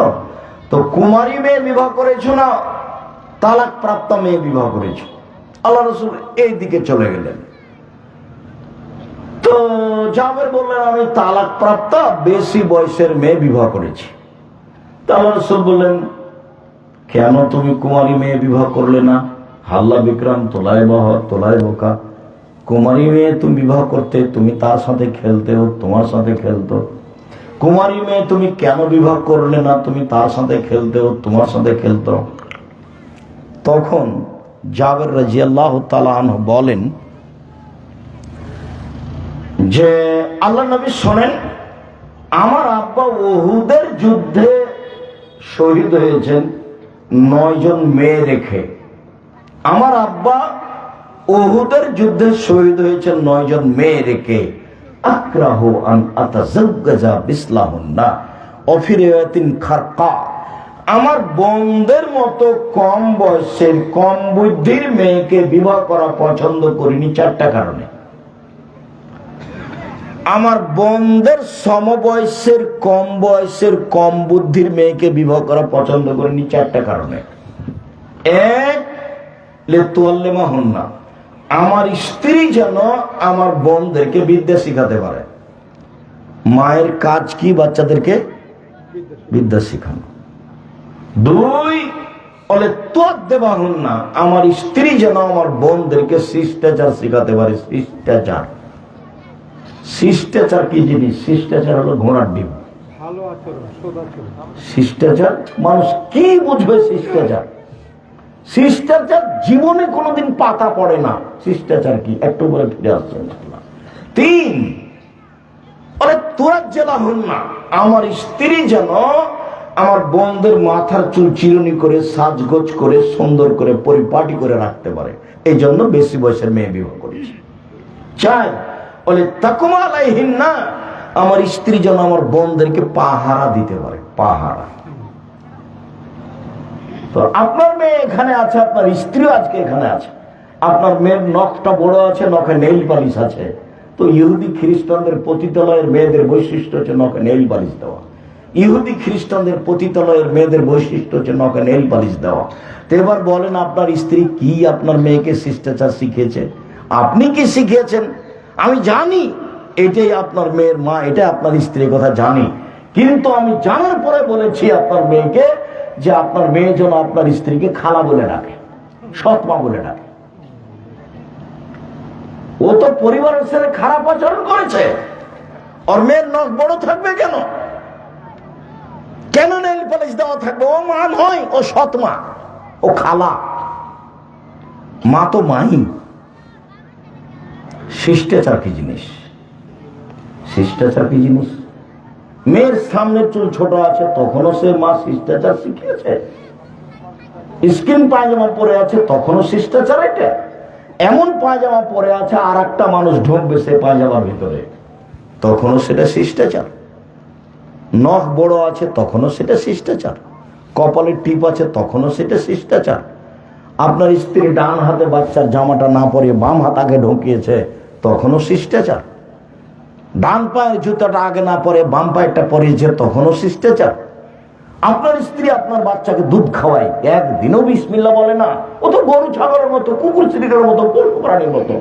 তো কুমারী মেয়ে বিবাহ করেছো না তালাক প্রাপ্ত মেয়ে বিবাহ করেছো? আল্লাহ রাসূল এই দিকে চলে গেলেন। তো জাবের বললেন, আমি তালাক প্রাপ্ত বেশি বয়সের মেয়ে বিবাহ করেছি। তো আল্লাহ রাসূল বললেন, কেন তুমি কুমারী মেয়ে বিবাহ করলে না? হাল্লা বিক্রম তোলায় বহ তোলায় বোকা, কুমারী মেয়ে তুমি বিবাহ করতে, তুমি তার সাথে খেলতেও, তোমার সাথে খেলতো। কুমারী মেয়ে তুমি কেন বিবাহ করলে না? তুমি তার সাথে খেলতেও, তোমার সাথে খেলতো। তখন জাবের রাদিয়াল্লাহু তাআলা আনহু বলেন যে, আল্লাহ নবী শোনেন, আমার আব্বা উহুদের যুদ্ধে শহীদ হয়েছেন 9 জন মেয়ে রেখে। আমার আব্বা উহুদের যুদ্ধে শহীদ হয়েছেন 9 জন মেয়ে রেখে। আক্রাহু আন আতাযাওয়াজা বিসলাহুন্না ওয়া ফি রিওয়ায়াতিন খারকা, আমার বোনদের মতো কম বয়সের কম বুদ্ধির মেয়েকে বিবাহ করা পছন্দ করিনি 4টা কারণে। আমার বোনদের সমবয়সের কম বয়সের কম বুদ্ধির মেয়েকে বিবাহ করা পছন্দ করিনি 4টা কারণে। এক, লিতুআল্লিমাহুন্না, আমার স্ত্রী যেন আমার বোনদেরকে বিদ্যা শিখাতে পারে। মায়ের কাজ কি? বাচ্চাদেরকে বিদ্যা শিখানো। 2, লিতুআদ্দিবাহুন্না, আমার স্ত্রী যেন আমার বোনদেরকে শিষ্টাচার শিখাতে পারে। শিষ্টাচার, শিষ্টাচার কি জিনিস? শিষ্টাচার হলো ঘোড়ার ডিম। শিষ্টাচার মানুষ কি বুঝবে? শিষ্টাচার, শিষ্টাচার জীবনে কোনোদিন পাতা পড়ে না। শিষ্টাচার কি? একটু বলে ফিরে আসছে। 3, তুরাজ্জিলাহুন্না, আমার স্ত্রী যেন আমার বোনদের মাথার চুল চিরুনি করে, সাজগোজ করে, সুন্দর করে, পরিপাটি করে রাখতে পারে। এই জন্য বেশি বয়সের মেয়ে বিবাহ করেছি। 4, তাকুমা আলাইহিন্না, আমার স্ত্রী যেন আমার বোনদেরকে পাহারা দিতে পারে। পাহারা। তো আপনার মেয়ে এখানে আছে, আপনার স্ত্রীও আজকে এখানে আছে। আপনার মেয়ের নখটা বড় আছে, নখে নেইল পালিশ আছে। তো ইহুদি খ্রিস্টানদের পতিতালয়ের মেয়েদের বৈশিষ্ট্য হচ্ছে নখে নেইল পালিশ দেওয়া। ইহুদি খ্রিস্টানদের পতিতালয়ের মেয়েদের বৈশিষ্ট্য হচ্ছে নখে নেইল পালিশ দেওয়া। তো এবার বলেন, আপনার স্ত্রী কি আপনার মেয়েকে শিষ্টাচার শিখিয়েছে? আপনি কি শিখিয়েছেন? আমি জানি এটাই আপনার মেয়ের মা, এটা আপনার স্ত্রীর কথা জানি, কিন্তু আমি জানার পরে বলেছি আপনার মেয়েকে যে আপনার মেয়ে যেন আপনার স্ত্রীকে খালা বলে ডাকে, সৎ মা বলে ডাকে। ও তো পরিবারের সাথে খারাপ আচরণ করেছে। ওর মেয়ের নখ বড় থাকবে কেন? কেন নেইল পালিশ দেওয়া থাকবে? ও মা নয়, ও সৎ মা, ও খালা। মা তো মাই। শিষ্টাচার কি জিনিস? শিষ্টাচার কি জিনিস? মেয়ের সামনের চুল ছোট আছে, তখনও সে মা শিষ্টাচার শিখিয়েছে। স্কিন পায়জামা পরে আছে, তখনও শিষ্টাচার। এটা এমন পায়জামা পরে আছে, আর একটা মানুষ ঢুকবে সে পায়জামার ভিতরে, তখনও সেটা শিষ্টাচার। নখ বড় আছে, তখনও সেটা শিষ্টাচার। কপালের টিপ আছে, তখনও সেটা শিষ্টাচার। আপনার স্ত্রী ডান হাতে বাচ্চার জামাটা না পরিয়ে বাম হাত আগে ঢুকিয়েছে, তখনও শিষ্টাচার। ডান পায়ের জুতাটা আগে না পরে বাম পায়েরটা পরিয়েছে, তখনও শিষ্টাচার। আপনার স্ত্রী আপনার বাচ্চাকে দুধ খাওয়ায়, একদিনও বিসমিল্লাহ বলে না। ও তো গরু ছাগলের মতো, কুকুর চিড়িকার মতো, পশু প্রাণীর মতো,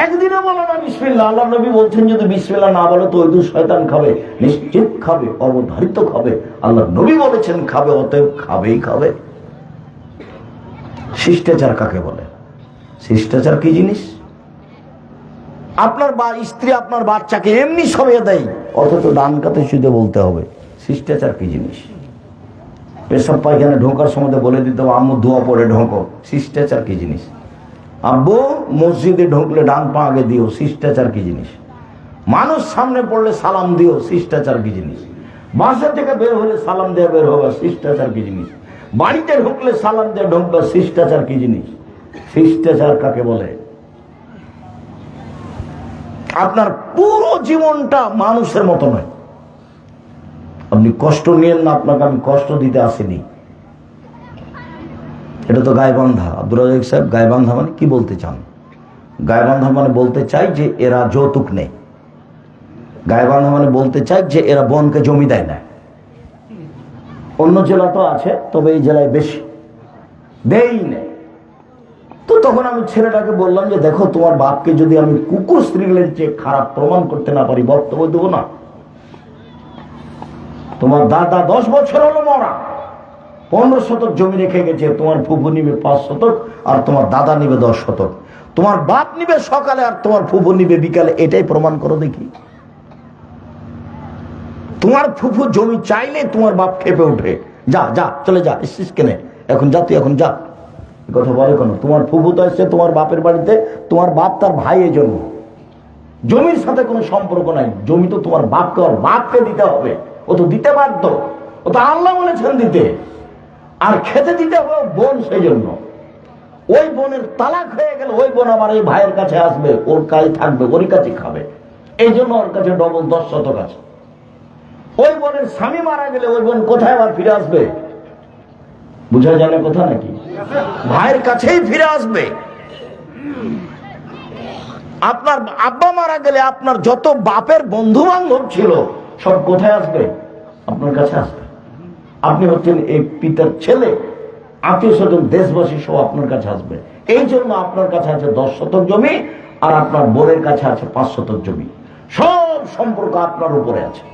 একদিনও বলে না বিসমিল্লাহ। আল্লাহ নবী বলছেন, যদি বিসমিল্লাহ না বলে তো ওই দুধ শয়তান খাবে, নিশ্চিত খাবে, অবধারিত খাবে। আল্লাহ নবী বলেছেন খাবে, অতএব খাবেই খাবে। শিষ্টাচার কাকে বলে? শিষ্টাচার কি জিনিস? আপনার স্ত্রী আপনার বাচ্চাকে এমনি সরিয়ে দেয়, অথচ ডান কাতে শুতে বলতে হবে শিষ্টাচার কি জিনিস? পেশাব পায়খানা ঢোকার সময় বলে দিতে হবে আম্মু দোয়া পড়ে ঢোকো, শিষ্টাচার কি জিনিস? আব্বু মসজিদে ঢুকলে ডান পা আগে দিও, শিষ্টাচার কি জিনিস? মানুষ সামনে পড়লে সালাম দিও, শিষ্টাচার কি জিনিস? বাসা থেকে বের হলে সালাম দিয়ে বের হবে, শিষ্টাচার কি জিনিস? বাড়িতে ঢুকলে সালাম দিয়ে ঢুকবে, শিষ্টাচার কি জিনিস? শিষ্টাচার কাকে বলে? আপনার পুরো জীবনটা মানুষের মতো নয়। আপনি কষ্ট নিয়েন না, আপনাকে আমি কষ্ট দিতে আসিনি। এটা তো গায়বান্ধা। আব্দুর রাজ্জাক সাহেব, গায়বান্ধা মানে কি বলতে চান? গায়বান্ধা মানে বলতে চাই যে এরা যৌতুক নেই। গায়বান্ধা মানে বলতে চাই যে এরা বনকে জমি দেয় না। অন্য জেলা তো আছে, তবে এই জেলায় বেশি দেই নেই। তো তখন আমি ছেলেটাকে বললাম যে দেখো, তোমার বাপকে যদি আমি কুকুর শ্রীলের চেয়ে খারাপ প্রমাণ করতে না পারি, বক্তব্য দেবো না। তোমার দাদা 10 বছর হলো মরা, 15 শতক জমি রেখে গেছে, তোমার ফুফু নিবে 5 শতক আর তোমার দাদা নিবে 10 শতক। তোমার বাপ নিবে সকালে আর তোমার ফুফু নিবে বিকালে, এটাই প্রমাণ করো দেখি। তোমার ফুফু জমি চাইলে তোমার বাপ খেপে ওঠে, যা যা চলে যা, এসছিস কেনে, এখন যা, তুই এখন যা। কথা বলে কেন? তোমার ফুফু তো এসছে তোমার বাপের বাড়িতে, তোমার বাপ তার ভাইয়ের জন্য, জমির সাথে কোনো সম্পর্ক নাই। জমি তো তোমার বাপকে, আর বাপকে দিতে হবে, ও তো দিতে বাধ্য, ও তো আল্লাহ বলেছেন দিতে। আর খেতে দিতে হবে বোন, সেই জন্য ওই বোনের তালাক হয়ে গেল, ওই বোন আবার এই ভাইয়ের কাছে আসবে, ওর কাছে থাকবে, ওরই কাছে খাবে, এই জন্য ওর কাছে ডবল 10 শতক আছে। ওই বোনের স্বামী মারা গেলে ওই বোন কোথায় আবার ফিরে আসবে? বুঝা জানে কথা নাকি? ভাইয়ের কাছেই ফিরে আসবে। আপনার আব্বা মারা গেলে আপনার যত বাপের বন্ধু বান্ধব ছিল সব কোথায় আসবে? আপনার কাছে আসবে। আপনি হচ্ছেন এই পিতার ছেলে, আত্মীয় স্বজন দেশবাসী সব আপনার কাছে আসবে। এই জন্য আপনার কাছে আছে 10 শতক জমি, আর আপনার বোনের কাছে আছে 5 শতক জমি। সব সম্পর্ক আপনার উপরে আছে।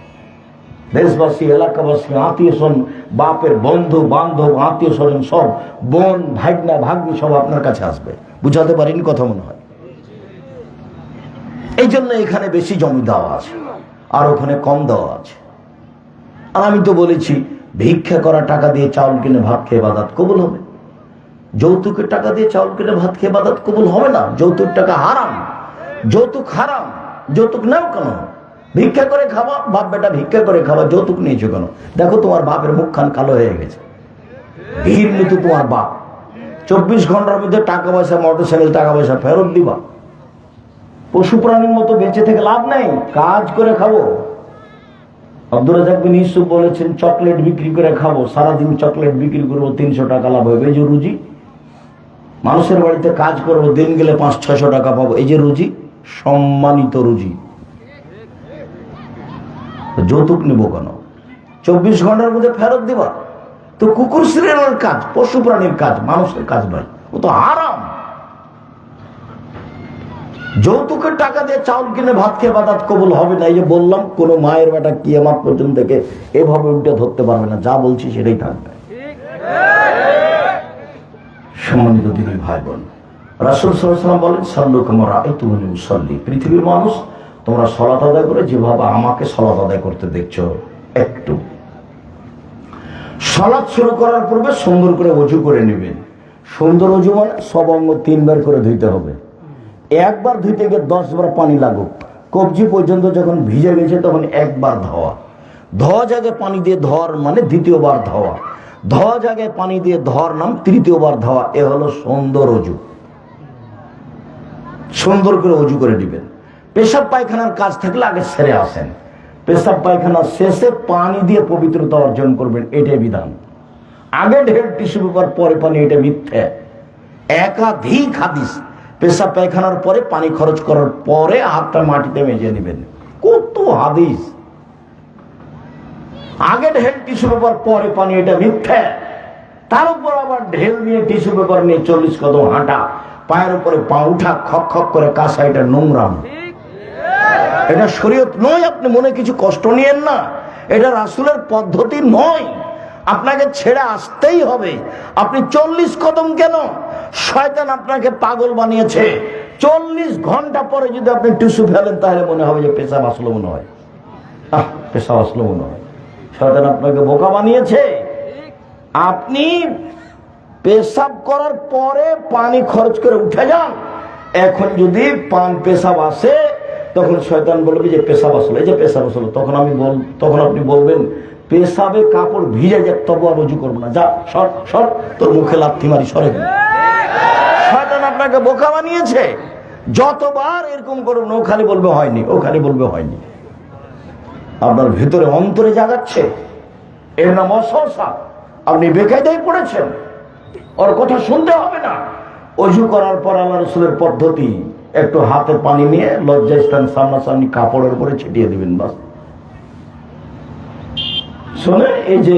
দেশবাসী, এলাকাবাসী, আত্মীয় স্বজন, বাপের বন্ধু বান্ধব, আত্মীয় স্বজন সব, বোন ভাগনা ভাগ্নি সব আপনার কাছে আসবে। বুঝাতে পারিনি কথা মনে হয়? এই জন্য এখানে বেশি জমি দেওয়া আছে আর ওখানে কম দেওয়া আছে। আর আমি তো বলেছি, ভিক্ষা করা টাকা দিয়ে চাউল কিনে ভাত খেয়ে ইবাদত কবুল হবে। যৌতুকের টাকা দিয়ে চাউল কিনে ভাত খেয়ে ইবাদত কবুল হবে না। যৌতুক টাকা হারাম, যৌতুক হারাম। যৌতুক নাও কেন? ভিক্ষা করে খাওয়া, বাপ বেটা ভিক্ষা করে খাওয়া, যৌতুক নিয়েছো কেন? দেখো তোমার বাপের মুখখান কালো হয়ে গেছে, ভিড় মৃত্যু তোমার বাপ। 24 ঘন্টার মধ্যে টাকা পয়সা, মোটরসাইকেল টাকা পয়সা ফেরত দিবা। পশু প্রাণীর মতো বেঁচে থেকে লাভ নেই, কাজ করে খাবো। আব্দুর রাজ্জাক বিন ইউসুফ বলেছেন, চকলেট বিক্রি করে খাবো, সারাদিন চকলেট বিক্রি করবো, 300 টাকা লাভ হবে, এই যে রুজি। মানুষের বাড়িতে কাজ করবো, দিন গেলে 500-600 টাকা পাবো, এই যে রুজি, সম্মানিত রুজি। যৌতুক নিব কেন? 24 ঘন্টার মধ্যে ফেরত দিবা। তো কুকুর শ্রেণীর কাজ, পশু প্রাণীর কাজ, মানুষের কাজ নয়, ও তো হারাম। যৌতুকের টাকা দিয়ে চাউল কিনে ভাত খেয়ে ইবাদত কবুল হবে না। এই যে বললাম, কোন মায়ের বেটা কিয়ামত পর্যন্ত থেকে এভাবে উল্টে ধরতে পারবে না, যা বলছি সেটাই থাকবে। সম্মানিত দিদি ভাই বোন, রাসূল সাল্লাল্লাহু আলাইহি ওয়াসাল্লাম বলেন, সাল্লু কামা রাআইতুমুনি উসাল্লি। পৃথিবীর মানুষ, তোমরা সালাত আদায় করে যেভাবে আমাকে সালাত আদায় করতে দেখছো। একটু সালাত শুরু করার পূর্বে সুন্দর করে ওযু করে নেবেন। সুন্দর ওযু মানে সব অঙ্গ 3 বার করে ধুইতে হবে। একবার ধুইতে গিয়ে 10 বার পানি লাগুক। কবজি পর্যন্ত যখন ভিজে গেছে তখন একবার ধোয়া। ধোয়া জায়গায় পানি দিয়ে ধোয়ার মানে দ্বিতীয়বার ধোয়া। ধোয়া জায়গায় পানি দিয়ে ধোয়ার নাম তৃতীয়বার ধোয়া। এ হলো সুন্দর ওযু। সুন্দর করে ওযু করে দিবেন। পেশাব পায়খানার কাজ থাকলে আগে সেরে আসেন। পেশাব পায়খানা শেষে পানি দিয়ে পবিত্রতা অর্জন করবেন, এটাই বিধান। আগে ঢের টিস্যু পেপার, পরে পানি, এটা মিথ্যা। একাধিক হাদিস, পেশাব পায়খানার পরে পানি খরচ করার পরে হাতটা মাটিতে মেজে নেবেন, কত হাদিস। আগে ঢেল টিস্যু পেপার পরে পানি, এটা মিথ্যা। তার উপর আবার ঢেল নিয়ে টিস্যু পেপার নিয়ে 40 কদম হাঁটা, পায়ের উপরে পা উঠা, খক খক করে কাঁসা, এটা নোংরাম, এটা শরীয়ত নয়। আপনি মনে কিছু কষ্ট নিয়েন না, এটা রাসূলের পদ্ধতি নয়। আপনাকে ছেড়ে আসতেই হবে। আপনি 40 কদম কেন, শয়তান আপনাকে পাগল বানিয়েছে। 40 ঘন্টা পরে যদি আপনি টিস্যু ফেলেন তাহলে মনে হবে যে পেশাব আসলো মনে হয়, পেশাব আসলো মনে হয়। শয়তান আপনাকে বোকা বানিয়েছে। আপনি পেশাব করার পরে পানি খরচ করে উঠে যান। এখন যদি পেশাব আসে তখন শয়তান বলবে যে পেশাব আসলো, এই যে পেশাব আসলো। তখন আপনি বলবেন পেশাবে কাপড় ভিজে যাক তবু আর রুজু করবো না, যা সর সর, তোর মুখে লাথি মারি সরে গেল। শয়তান আপনাকে বোকা বানিয়েছে। যতবার এরকম করুন ও খালি বলবে হয়নি, ও খালি বলবে হয়নি। আপনার ভিতরে অন্তরে জাগাচ্ছে, এর নাম অসহসা। আপনি বেকায়দায় পড়েছেন, ওর কথা শুনতে হবে না। অজু করার পর আল্লাহ রাসূলের পদ্ধতি, একটু হাতে পানি নিয়ে লজ্জাস্থান সামনাসামনি কাপড়ের উপরে ছিটিয়ে দিবেন, বাস। শুনে এই যে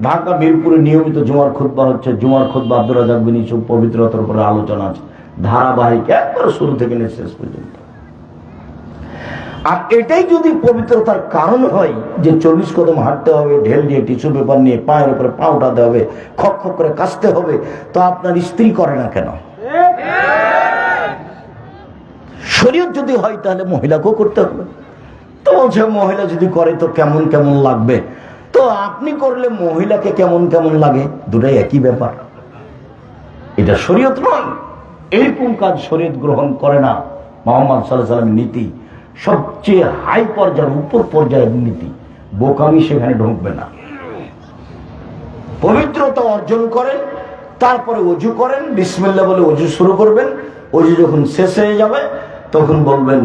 ঢাকা মিরপুরে নিয়মিত জুমার খুতবা হচ্ছে, জুমার খুতবা আব্দুর রাজ্জাক বিন ইউসুফ পবিত্রতার উপরে আলোচনা আছে, ধারাবাহিক একবার শুরু থেকে নিয়ে শেষ পর্যন্ত। আর এটাই যদি পবিত্রতার কারণ হয় যে 40 কদম হাঁটতে হবে, ঢেল দিয়ে টিস্যু পেপার নিয়ে পায়ের উপরে পা উঠাতে হবে, খক খক করে কাশতে হবে, তো আপনার স্ত্রী করে না কেন? শরীয়ত যদি হয় তাহলে মহিলাকেও করতে হবে। তো বলছে মহিলা যদি করে তো কেমন কেমন লাগবে, তো আপনি করলে মহিলাকে কেমন কেমন লাগে, দুটাই একই ব্যাপার। এটা শরীয়ত নয়, এরকম কাজ শরীয়ত গ্রহণ করে না। মুহাম্মদ সাল্লাল্লাহু আলাইহি ওয়াসাল্লামের নীতি সবচেয়ে হাই পর্যায়ের, উপর পর্যায়ের নীতি। বোকামি সেখানে ঢুকবে না। পবিত্রতা অর্জন করেন, তারপরে অজু করেন, বিসমিল্লাহ বলে অজু শুরু করবেন। অজু যখন শেষ হয়ে যাবে তখন বলবেন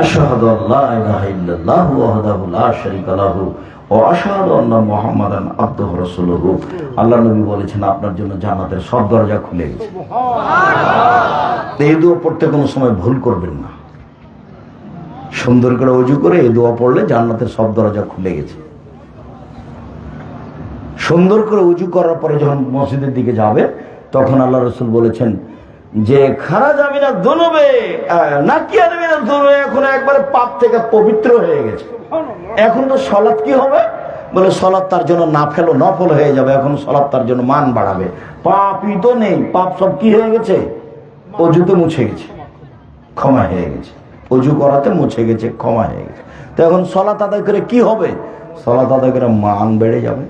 আশহাদু আল্লা ইলাহা ইল্লাল্লাহু ওয়াহদাহু লা শারীকা লাহু ওয়া আশহাদু আন্না মুহাম্মাদান আবদুহু ওয়া রাসূলুহু। আল্লাহ নবী বলেছেন আপনার জন্য জান্নাতের সব দরজা খুলে গেছে। সুবহানাল্লাহ। এই দোয়া পড়তে কোনো সময় ভুল করবেন না। সুন্দর করে অজু করে এই দোয়া পড়লে জান্নাতের সব দরজা খুলে গেছে। সুন্দর করে উজু করার পরে যখন মসজিদের দিকে যাবে তখন আল্লাহ রাসূল বলেছেন যে খারাজা মিনাজ যুনুবে নাকিয়া মিনাজ যুনুবে, এখন একবারে পাপ থেকে পবিত্র হয়ে গেছে। এখন তো সালাত কি হবে? বলে সালাত তার জন্য নফল হয়ে যাবে। এখন সালাত তার জন্য মান বাড়াবে। পাপই তো নেই, পাপ সব কি হয়ে গেছে? অজুতে মুছে গেছে, ক্ষমা হয়ে গেছে। অজু করাতে মুছে গেছে, ক্ষমা হয়ে গেছে। তো এখন সালাত আদায় করে কি হবে? সালাত আদায় করে মান বেড়ে যাবে।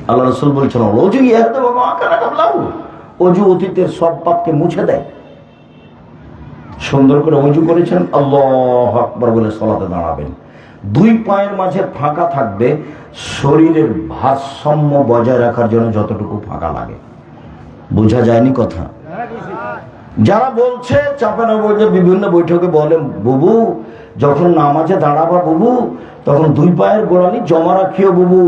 আল্লাহ রাসূল বলছেন অজু ইয়াতে বাবা কানা কাবলাহু, অজু অতীতের সব পাপকে মুছে দেয়। সুন্দর করে অজু করেছেন, আল্লাহু আকবার বলে সালাতে দাঁড়াবেন। দুই পায়ের মাঝে ফাঁকা থাকবে, শরীরের ভারসাম্য বজায় রাখার জন্য যতটুকু ফাঁকা লাগে। বোঝা যায়নি কথা? যারা বলছে চাপানগঞ্জে বিভিন্ন বৈঠকে বলে বুবু যখন নামাজে দাঁড়াবা বুবু তখন দুই পায়ের গোড়ালি জমা রাখিও বুবু,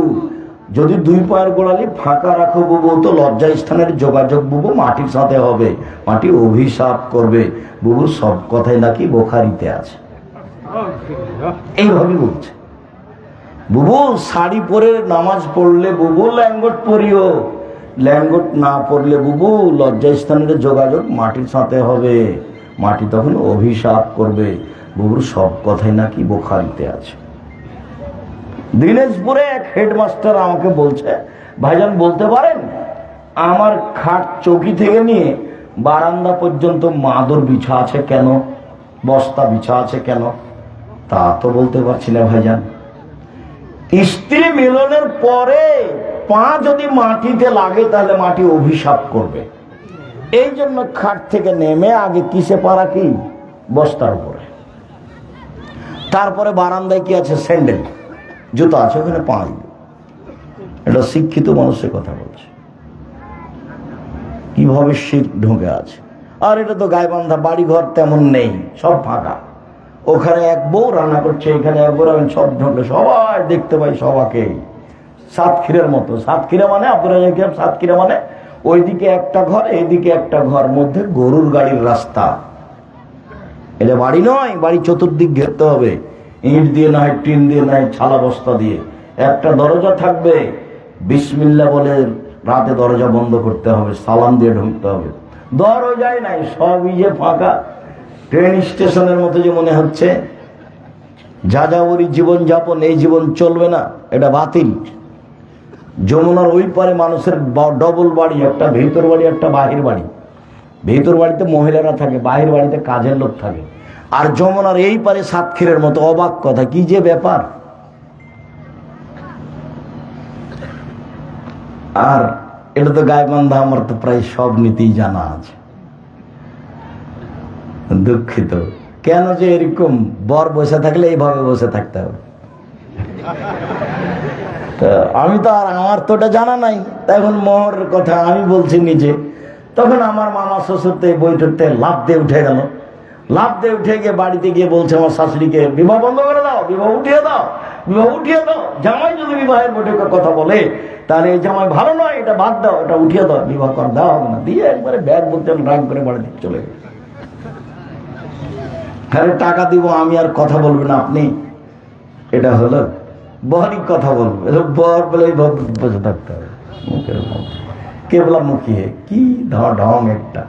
যদি দুই পায়ের গোড়ালি ফাঁকা রাখো বুবু তো লজ্জা স্থানের যোগাযোগ বুবু মাটির সাথে হবে, মাটি অভিশাপ করবে বুবু। সব কথাই নাকি বুখারীতে আছে, এইভাবে বলছে। বুবু শাড়ি পরে নামাজ পড়লে বুবু ল্যাঙ্গট পরিও, ল্যাঙ্গট না পড়লে বুবু লজ্জা স্থানের যোগাযোগ মাটির সাথে হবে, মাটি তখন অভিশাপ করবে বুবুর। সব কথাই নাকি বুখারীতে আছে। দিনাজপুরে এক হেডমাস্টার আমাকে বলছে ভাইজান বলতে পারেন আমার খাট চৌকি থেকে নিয়ে বারান্দা পর্যন্ত মাদুর বিছা আছে কেন, বস্তা বিছা আছে কেন? তা তো বলতে পারছি না ভাইজান। স্ত্রী মিলনের পরে পা যদি মাটিতে লাগে তাহলে মাটি অভিশাপ করবে, এই জন্য খাট থেকে নেমে আগে কিসে পা রাখি? বস্তার উপরে। তারপরে বারান্দায় কি আছে? স্যান্ডেল, জুতো আছে, ওখানে পা দিবে। এটা শিক্ষিত মানুষের কথা বলছে। কিভাবে শিখ ঢুকে আছে। আর এটা তো গায়েবান্ধা বাড়ি ঘর তেমন নেই, সব ফাঁকা। ওখানে এক বউ রান্না করছে, এখানে এক বউ, সব ঢুকলে সবাই দেখতে পাই সবাকে। সাতক্ষীরার মতো। সাতক্ষীরা মানে আব্দুর রাজ্জাক সাতক্ষীরা মানে ওইদিকে একটা ঘর এইদিকে একটা ঘর, মধ্যে গরুর গাড়ির রাস্তা। এটা বাড়ি নয়, বাড়ি চতুর্দিক ঘেরতে হবে, ইট দিয়ে নয়, টিন দিয়ে নয়, ছালা বস্তা দিয়ে। একটা দরজা থাকবে, বিসমিল্লাহ বলে রাতে দরজা বন্ধ করতে হবে, সালাম দিয়ে ঢুকতে হবে। দরজাই নাই, সবই যে ফাঁকা। ট্রেন স্টেশনের মতো যে মনে হচ্ছে। যাযাবরী জীবন যাপন, এই জীবন চলবে না, এটা বাতিল। যমুনার ওই পারে মানুষের ডবল বাড়ি, একটা ভেতর বাড়ি একটা বাহির বাড়ি। ভেতর বাড়িতে মহিলারা থাকে, বাহির বাড়িতে কাজের লোক থাকে। আর যমুনার এই পারে সাতক্ষীরের মতো। অবাক কথা, কি যে ব্যাপার। আর এটা তো গাইবান্ধা, আমার তো প্রায় সব নীতি জানা আছে। দুঃখিত, কেন যে এরকম বর বসে থাকলে এইভাবে বসে থাকতে হবে। আমি তো আর, আমার তো ওটা জানা নাই। এখন মোহরের কথা আমি বলছি নিজে, তখন আমার মামা শ্বশুরতে বৈঠকতে লাফ দিয়ে উঠে গেল। লাফ দিয়ে উঠে গিয়ে বাড়িতে গিয়ে বলছে আমার শাশুড়িকে, বিবাহ বন্ধ করে দাও, বিবাহ উঠিয়ে দাও, বিবাহ উঠিয়ে দাও। জামাই যদি বিবাহের বৈঠকের কথা বলে তাহলে এই জামাই ভালো নয়, এটা বাদ দাও, এটা উঠিয়ে দাও, বিবাহ কর দেওয়া হবে না। দিয়ে একবারে ব্যাগ বলতে রাগ করে বাড়িতে চলে গেল। হ্যাঁ, টাকা দিব, আমি আর কথা বলবেন আপনি। এটা হলো বরই কথা বলবে, বর বলে বসে থাকতে হবে মুখের মধ্যে, কেবলা মুখিয়ে কি ঢং একটা।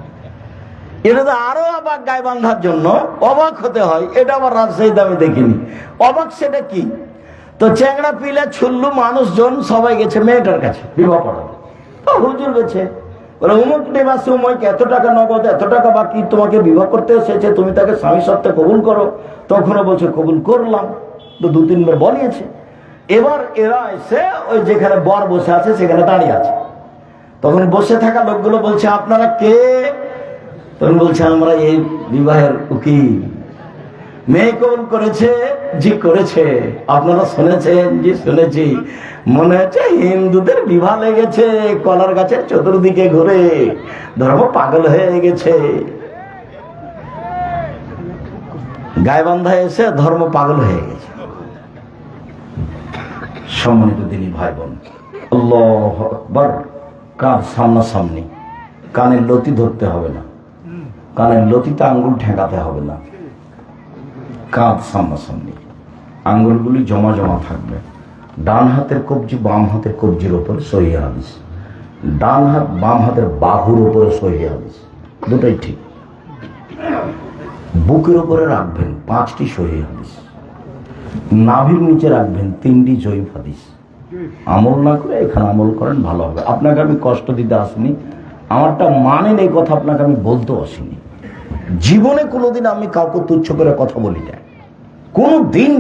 এটা তো আরো অবাক, গাইবান্ধার জন্য অবাক হতে হয়। এটা আবার রাজশাহীতে আমি দেখিনি। অবাক সেটা কি, তো চ্যাংড়া পিলে ছুল্লু মানুষজন সবাই গেছে মেয়েটার কাছে বিবাহ পড়াবে। তো হুজুর গেছে, বলে অমুক নেবাসী অমুক এত টাকা নগদ, এত টাকা বাকি, তোমাকে বিবাহ করতে এসেছে, তুমি তাকে স্বামী সত্ত্বে কবুল করো। তখনও বলছে কবুল করলাম। তো 2-3 বার বলিয়েছে। এবার এরা এসে ওই যেখানে বর বসে আছে সেখানে দাঁড়িয়ে আছে। তখন বসে থাকা লোকগুলো বলছে, আপনারা কে? তখন বলছে, আমরা এই বিবাহের উকিল। মেয়ে কবুল করেছে? জি করেছে। আপনারা শুনেছেন? জি শুনেছি। মনে হচ্ছে হিন্দুদের বিবাহ লেগেছে, কলার গাছের চতুর্দিকে ঘুরে ধর্ম পাগল হয়ে গেছে। গাইবান্ধায় এসে ধর্ম পাগল হয়ে গেছে। সম্মানিত দিনী ভাই বোন, আল্লাহু আকবার। কার সামনাসামনি, কানের লতি ধরতে হবে না, কানের লতিতে আঙ্গুল ঠেকাতে হবে না। কাঁধ সামনাসামনি, আঙ্গুলগুলি জমা জমা থাকবে। ডান হাতের কবজি বাম হাতের কবজির ওপরে, সহিহ হাদিস। ডান হাত বাম হাতের বাহুর ওপরে, সহিহ হাদিস। দুটাই ঠিক। বুকের ওপরে রাখবেন 5টি সহিহ হাদিস। নাভির নিচে রাখবেন 3টি জয়ীফ হাদিস। আমল না করে এখানে আমল করেন, ভালো হবে। আপনাকে আমি কষ্ট দিতে আসিনি, আমারটা মানেন এই কথা আপনাকে আমি বলতেও আসিনি। জীবনে কোনোদিন আমি কাউকে তুচ্ছ করে কথা বলি না। কোনোদিন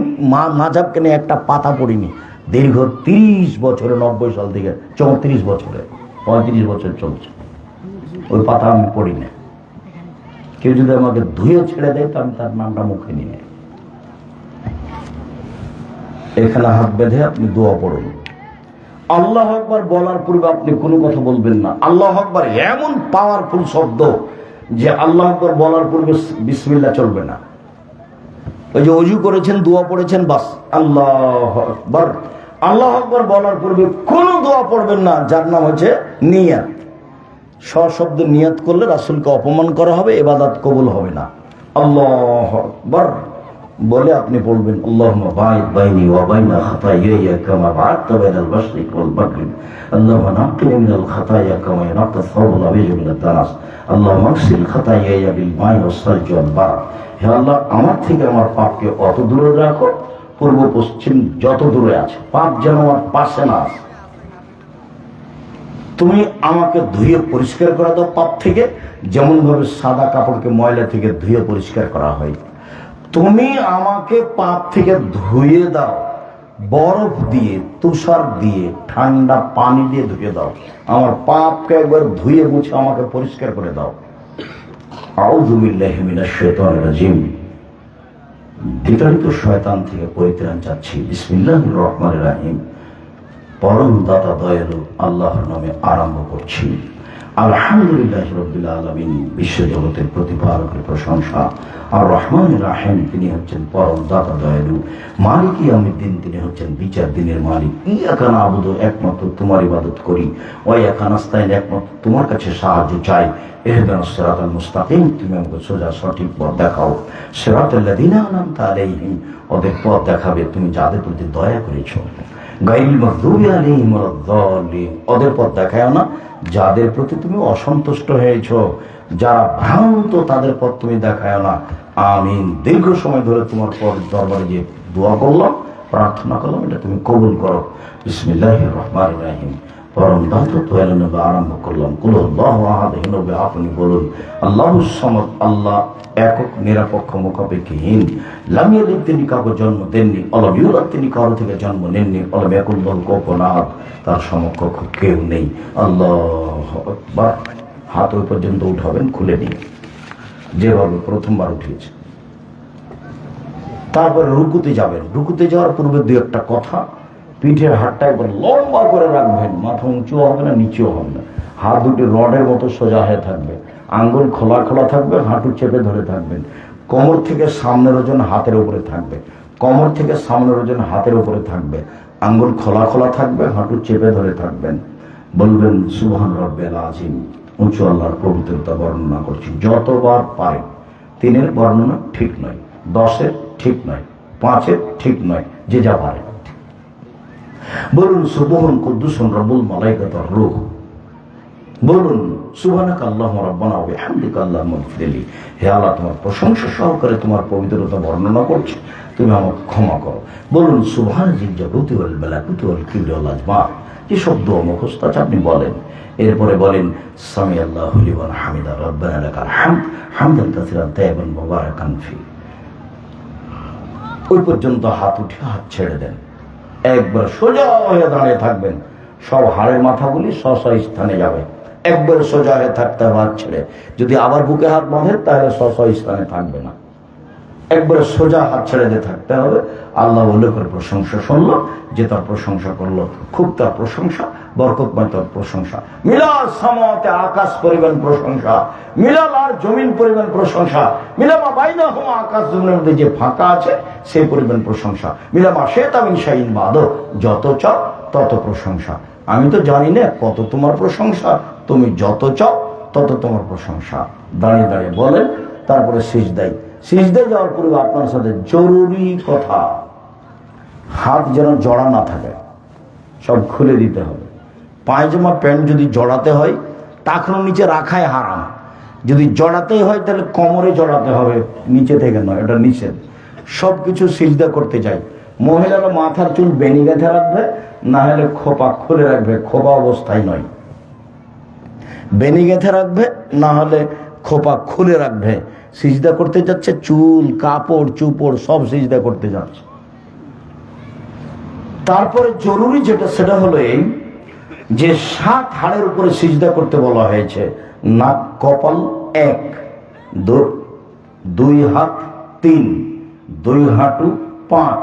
মাঝাবকে নিয়ে একটা পাতা পড়িনি। দীর্ঘ 30 বছরে, 90 সাল থেকে 34 বছরে, 35 বছর চলছে, ওই পাতা আমি পড়ি না। কেউ যদি আমাকে ধুয়ে ছেড়ে দেয় তো আমি তার নামটা মুখে নিয়ে। এখানে হাত বেঁধে আপনি দোয়া পড়ুন। আল্লাহু আকবার বলার পূর্বে আপনি কোনো কথা বলবেন না। আল্লাহু আকবার এমন পাওয়ারফুল শব্দ যে আল্লাহু আকবার বলার পূর্বে বিসমিল্লাহ চলবে না। ওই যে ওযু করেছেন, দোয়া পড়েছেন, বাস আল্লাহু আকবার। আল্লাহু আকবার বলার পূর্বে কোনো দোয়া পড়বেন না, যার নাম হচ্ছে নিয়াত। সশব্দে নিয়াত করলে রাসূলকে অপমান করা হবে, ইবাদত কবুল হবে না। আল্লাহু আকবার বলে আপনি বলবেন, আল্লাহুম্মা বা'id বাইনি ওয়া বাইনা খাতায়ায়া কামা বা'adta বাইনাল মাশরিক ওয়াল মাগরিব। আল্লাহুম্মা নাক্কিনি মিনাল খাতায়া কামা ইয়ানক্কা আস-সাওবুল আবিয়্যু মিনাদ দানাস। আল্লাহুম্মা আগসিল খাতায়ায়া বিল মা'i ওয়াস-সালজি ওয়াল বারাদ। হে আল্লাহ, আমার থেকে আমার পাপকে অত দূরে রাখো, পূর্ব পশ্চিম যত দূরে আছে, পাপ যেন আমার পাশে না আসে। তুমি আমাকে ধুয়ে পরিষ্কার করে দাও পাপ থেকে, যেমন ভাবে সাদা কাপড়কে ময়লা থেকে ধুয়ে পরিষ্কার করা হয়। তুমি আমাকে পাপ থেকে ধুয়ে দাও, বরফ দিয়ে, তুষার দিয়ে, ঠান্ডা পানি দিয়ে ধুয়ে দাও। আমার পাপকে একবার ধুয়ে মুছে আমাকে পরিষ্কার করে দাও। আউযু বিল্লাহি মিনাশ শাইতানির রাজিম। বিতাড়িত শয়তান থেকে পরিত্রাণ চাচ্ছি। বিসমিল্লাহির রহমানির রহিম। পরম দাতা দয়ালু আল্লাহর নামে আরম্ভ করছি। আলহামদুলিল্লাহি রাব্বিল আলামিন। বিশ্ব জগতের প্রতিপালকের প্রশংসা। আর রহমানির রহিম, তিনি হচ্ছেন পরম দাতা দয়ালু। মালিক ইয়াউমিদ্দিন, তিনি হচ্ছেন বিচার দিনের মালিক। ইয়াকা না'বুদু, একমাত্র তোমার ইবাদত করি। ওয়া ইয়াকা নাস্তাইন, একমাত্র তোমার কাছে সাহায্য চাই। ইহদিনাস সিরাতাল মুস্তাকিম, তুমি আমাকে সোজা সঠিক পথ দেখাও। সিরাতাল্লাযিনা আন'আমতা আলাইহিম, ওদের পথ দেখাবে তুমি যাদের প্রতি দয়া করেছো। গায়রিল মাগদুবি আলাইহিম ওয়ালাদ-দাল্লিন, ওদের পথ দেখাও না যাদের প্রতি তুমি অসন্তুষ্ট হয়েছ। যারা ভ্রান্ত তাদের পথ তুমি দেখাও না। আমিন। দীর্ঘ সময় ধরে তোমার পর দরবারে যে দোয়া করলাম, প্রার্থনা করলাম, এটা তুমি কবুল করো। বিসমিল্লাহির রহমানির রহিম। পরম দাতা দয়ালু নবী আরম্ভ করলাম, কুল আল্লাহু আহাদ। হে নবী আপনি বলুন, আল্লাহুস সামাদ, আল্লাহ একক নিরপেক্ষ মুখাপেক্ষীহীন। লাম ইয়ালিদ, তিনি কাউকে জন্ম দেননি। ওয়ালাম ইউলাদ, তিনি কারো থেকে জন্ম নেননি। ওয়ালাম ইয়াকুল লাহু কুফুওয়ান আহাদ, তার সমকক্ষ কেউ নেই। আল্লাহু আকবার। হাত ওই পর্যন্ত উঠাবেন, খুলে নিয়ে যেভাবে প্রথমবার উঠিয়েছে। তারপরে রুকুতে যাবেন। রুকুতে যাওয়ার পূর্বে দু একটা কথা, পিঠের হাতটা একবার লম্বা করে রাখবেন, মাথা উঁচু হবে না, নিচেও হবে না। হাত দুটি রডের মতো সোজা হয়ে থাকবে, আঙ্গুল খোলা খোলা থাকবে, হাঁটু চেপে ধরে থাকবেন। কোমর থেকে সামনের ওজন হাতের উপরে থাকবে, কোমর থেকে সামনের ওজন হাতের উপরে থাকবে, আঙ্গুল খোলা খোলা থাকবে, হাঁটু চেপে ধরে থাকবেন। বলবেন সুবহান রাব্বিল আযীম। উঁচু আল্লাহর পবিত্রতা বর্ণনা করছি যতবার পারে। 3-এর বর্ণনা ঠিক নয়, 10-এর ঠিক নয়, 5-এর ঠিক নয়, যে যা পারে। বলুন সুবহান কুদ্দুসুন রব্বুল মালাইকাতুর রূহ। বলুন সুবহানাকা আল্লাহুম্মা রাব্বানা ওয়া বিহামদিকা আল্লাহুম্মা ইগফিরলি। হে আল্লাহ, তোমার প্রশংসা সহকারে তোমার পবিত্রতা বর্ণনা করছি, তুমি আমাকে ক্ষমা করো। বলুন সুবহান জিল জাবরুতি ওয়াল মালাকুতি ওয়াল কিবরি ওয়াল আজমা। যে শব্দ মুখস্থ আছে আপনি বলেন। এরপরে বলেন সামি আল্লাহু লিমান হামিদা রাব্বানা লাকাল হামদ হামদান কাসীরান তাইয়িবান মুবারাকান ফি। ওই পর্যন্ত হাত উঠে হাত ছেড়ে দেন, একবার সোজা হয়ে দাঁড়িয়ে থাকবেন। সব হাড়ের মাথাগুলি স্ব স্থানে যাবে। একবার সোজা হয়ে থাকতে হবে হাত ছেড়ে। যদি আবার বুকে হাত বাঁধেন তাহলে স্ব স্থানে থাকবে না। একবারে সোজা হাত ছেড়ে দিয়ে থাকতে হবে। আল্লাহ উল্লেখ করে প্রশংসা শুনল, যে তার প্রশংসা করলো, খুব তার প্রশংসা, বরকতময় তার প্রশংসা। মিলাল সামাওয়াতে, আকাশ পরিমাণ প্রশংসা, মিলাল আর জমিন পরিমাণ প্রশংসা, মিলামা বাইনাহুমা, আকাশ জমিনের মধ্যে যে ফাঁকা আছে সেই পরিমাণ প্রশংসা, মিলামা শিতা মিন শাইইন বা'দ, যত চাও তত প্রশংসা। আমি তো জানি না কত তোমার প্রশংসা, তুমি যত চাও তত তোমার প্রশংসা। দাঁড়িয়ে দাঁড়িয়ে বলেন। তারপরে সিজদায় যাওয়ার পূর্বে আপনার সাথে জরুরি কথা, হাত যেন জড়া না থাকে, সব খুলে দিতে হবে। পায়জামা প্যান্ট যদি জড়াতে হয় টাকনো নিচে রাখাই হারাম। যদি জড়াতেই হয় তাহলে কোমরে জড়াতে হবে, নিচে থেকে নয়, এটা নিষেধ। সব কিছু সিজদা করতে চাই। মহিলারা মাথার চুল বেনি গেঁথে রাখবে, না হলে খোপা খুলে রাখবে, খোপা অবস্থায় নয়। বেনি গেঁথে রাখবে, না হলে খোপা খুলে রাখবে। সিজদা করতে যাচ্ছে, চুল কাপড় চুপড় সব সিজদা করতে যাচ্ছে। তারপরে জরুরি যেটা, সেটা হলো এই যে 7 হাড়ের উপরে সিজদা করতে বলা হয়েছে। নাক কপাল 1, 2 হাত 3, 2 হাঁটু 5,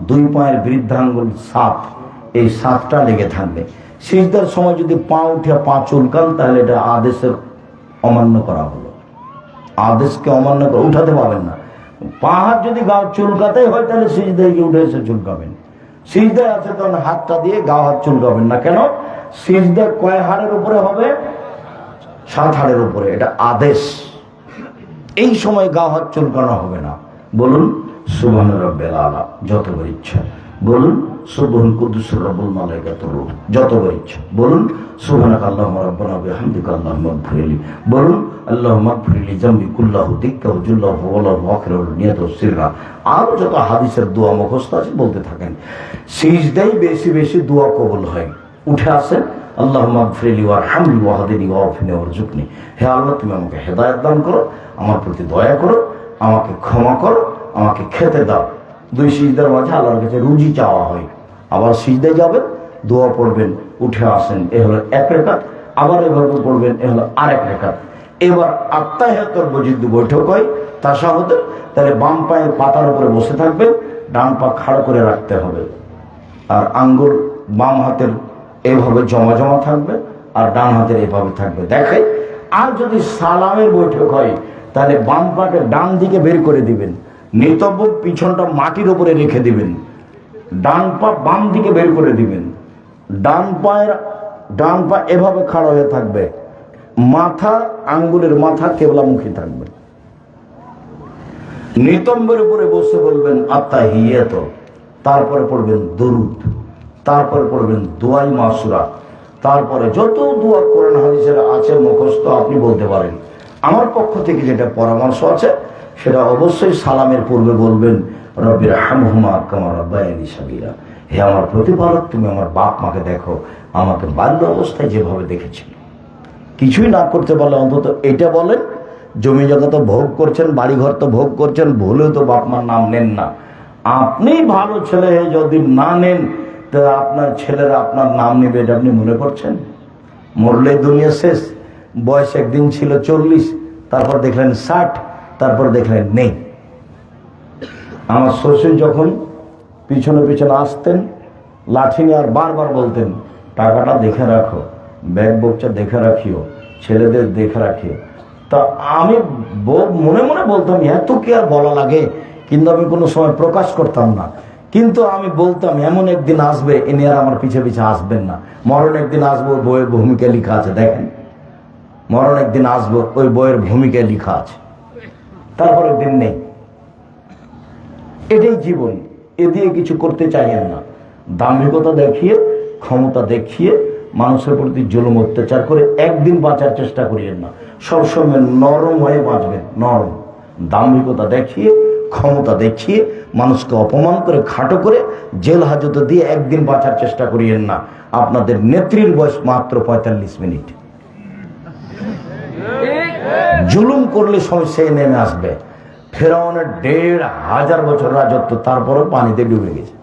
2 পায়ের বৃদ্ধাঙ্গুল 7। এই 7টা লেগে থাকবে। সিজদার সময় যদি পা উঠে পা চুলকান তাহলে এটা আদেশের অমান্য করা হলো। আদেশকে অমান্য করে উঠাতে পারবেন না। পা হাত যদি গা চুলকাতে হয় তাহলে সিজদায় গিয়ে উঠে এসে চুলকাবেন। সিজদায় আছে তখন হাতটা দিয়ে গা হাত চুলকাবেন না। কেন? সিজদা কয় হাড়ের উপরে হবে? 7 হাড়ের উপরে, এটা আদেশ। এই সময় গা হাত চুলকানো হবে না। বলুন সুবহান রাব্বিল আলা, যতবার ইচ্ছা বলুন। সুবহান কুদ্দুসুর রব্বুল মালাইকাতুর রূহ, যতবার ইচ্ছা বলুন। সুবহানাকা আল্লাহুম্মা রাব্বানা ওয়া বিহামদিকা আল্লাহুম্মা ইগফিরলি। বলুন আল্লাহুম্মা ইগফিরলি যামবি কুল্লাহু দিক্কাহু জুল্লাহু ওয়ালাহু আখিরাহু নিয়াতু সিররা। আর যত হাদিসের দোয়া মুখস্থ আছে বলতে থাকেন। সিজদায় বেশি বেশি দোয়া কবুল হয়। উঠে আসেন, আল্লাহুম্মা ইগফিরলি ওয়ারহামনি ওয়াহদিনি ওয়াফিনি ওয়ারযুকনি। হে আল্লাহ, তুমি আমাকে হেদায়েত দান করো, আমার প্রতি দয়া করো, আমাকে ক্ষমা করো, আমাকে খেতে দাও। 2 সিজদার মাঝে আল্লাহর কাছে রুজি চাওয়া হয়। আবার সিজদায় যাবেন, দোয়া পড়বেন, উঠে আসেন, এ হলো 1 রাকাত। আবার এভাবে পড়বেন, এ হলো আরেক রাকাত। এবার আত্তাহিয়াতুর যদি বৈঠক হয় তাশাহুদে, তাহলে বাম পায়ের পাতার উপরে বসে থাকবেন, ডান পা খাড়া করে রাখতে হবে, আর আঙ্গুল বাম হাতের এইভাবে জমা জমা থাকবে, আর ডান হাতের এইভাবে থাকবে। দেখে। আর যদি সালামের বৈঠক হয় তাহলে বাম পাকে ডান দিকে বের করে দিবেন, নিতব্য পিছনটা মাটির উপরে রেখে দিবেন, ডান পা বাম দিকে বের করে দিবেন, ডান পা এভাবে খাড়া হয়ে থাকবে, মাথা আঙ্গুলের মাথা কেবলামুখী থাকবে। নিতম্বের উপরে বসে বলবেন আত্তাহিয়াত, তারপরে পড়বেন দরুদ, তারপরে পড়বেন দোয়াই মাসুরা, তারপরে যত দোয়া কোরআন হাদিসের আছে মুখস্থ আপনি বলতে পারেন। আমার পক্ষ থেকে যেটা পরামর্শ আছে, সেটা অবশ্যই সালামের পূর্বে বলবেন, রব্বির হামহুমা কামা রাব্বায়ানি সাগীরা, হে আমার প্রতিপালক, তুমি আমার বাপ মাকে দেখো আমাকে বাল্য অবস্থায় যেভাবে দেখেছিল। কিছুই না করতে পারলে অন্তত এটা বলেন, জমি জগা তো ভোগ করছেন, বাড়িঘর তো ভোগ করছেন, ভুলেও তো বাপ মার নাম নেন না। আপনি ভালো ছেলে যদি না নেন, তো আপনার ছেলেরা আপনার নাম নেবে, এটা আপনি মনে করছেন? মরলে দুনিয়া শেষ। বয়স একদিন ছিল 40, তারপর দেখলেন 60, তারপর দেখলেন নেই। আমার শ্বশুর যখন পিছনে পিছনে আসতেন, লাঠি নিয়ে আর বারবার বলতেন, টাকাটা দেখে রাখো, ব্যাগ বকটা দেখে রাখিও, ছেলেদের দেখে রাখিও। তা আমি মনে মনে বলতাম, এত কি আর বলা লাগে, কিন্তু আমি কোনো সময় প্রকাশ করতাম না। কিন্তু আমি বলতাম, এমন একদিন আসবে, এনে আর আমার পিছে পিছে আসবেন না। মরণ একদিন আসবো, বইয়ের ভূমিকা লেখা আছে, দেখেন, মরণ একদিন আসবো, ওই বইয়ের ভূমিকায় লেখা আছে, তারপর একদিন নেই। এটাই জীবন, এ দিয়ে কিছু করতে চাইেন না। দাম্ভিকতা দেখিয়ে, ক্ষমতা দেখিয়ে, মানুষের প্রতি জুলুম অত্যাচার করে একদিন বাঁচার চেষ্টা করিয়েন না। সবসময় নরম হয়ে বাঁচবেন, নরম। দাম্ভিকতা দেখিয়ে, ক্ষমতা দেখিয়ে, মানুষকে অপমান করে, খাটো করে, জেল হাজতে দিয়ে একদিন বাঁচার চেষ্টা করিয়েন না। আপনাদের নেত্রীর বয়স মাত্র 45 মিনিট। জুলুম করলে সে নেমে আসবে। ফেরাউনের ১৫০০ বছর রাজত্ব, তারপরও পানিতে ডুবে গেছে।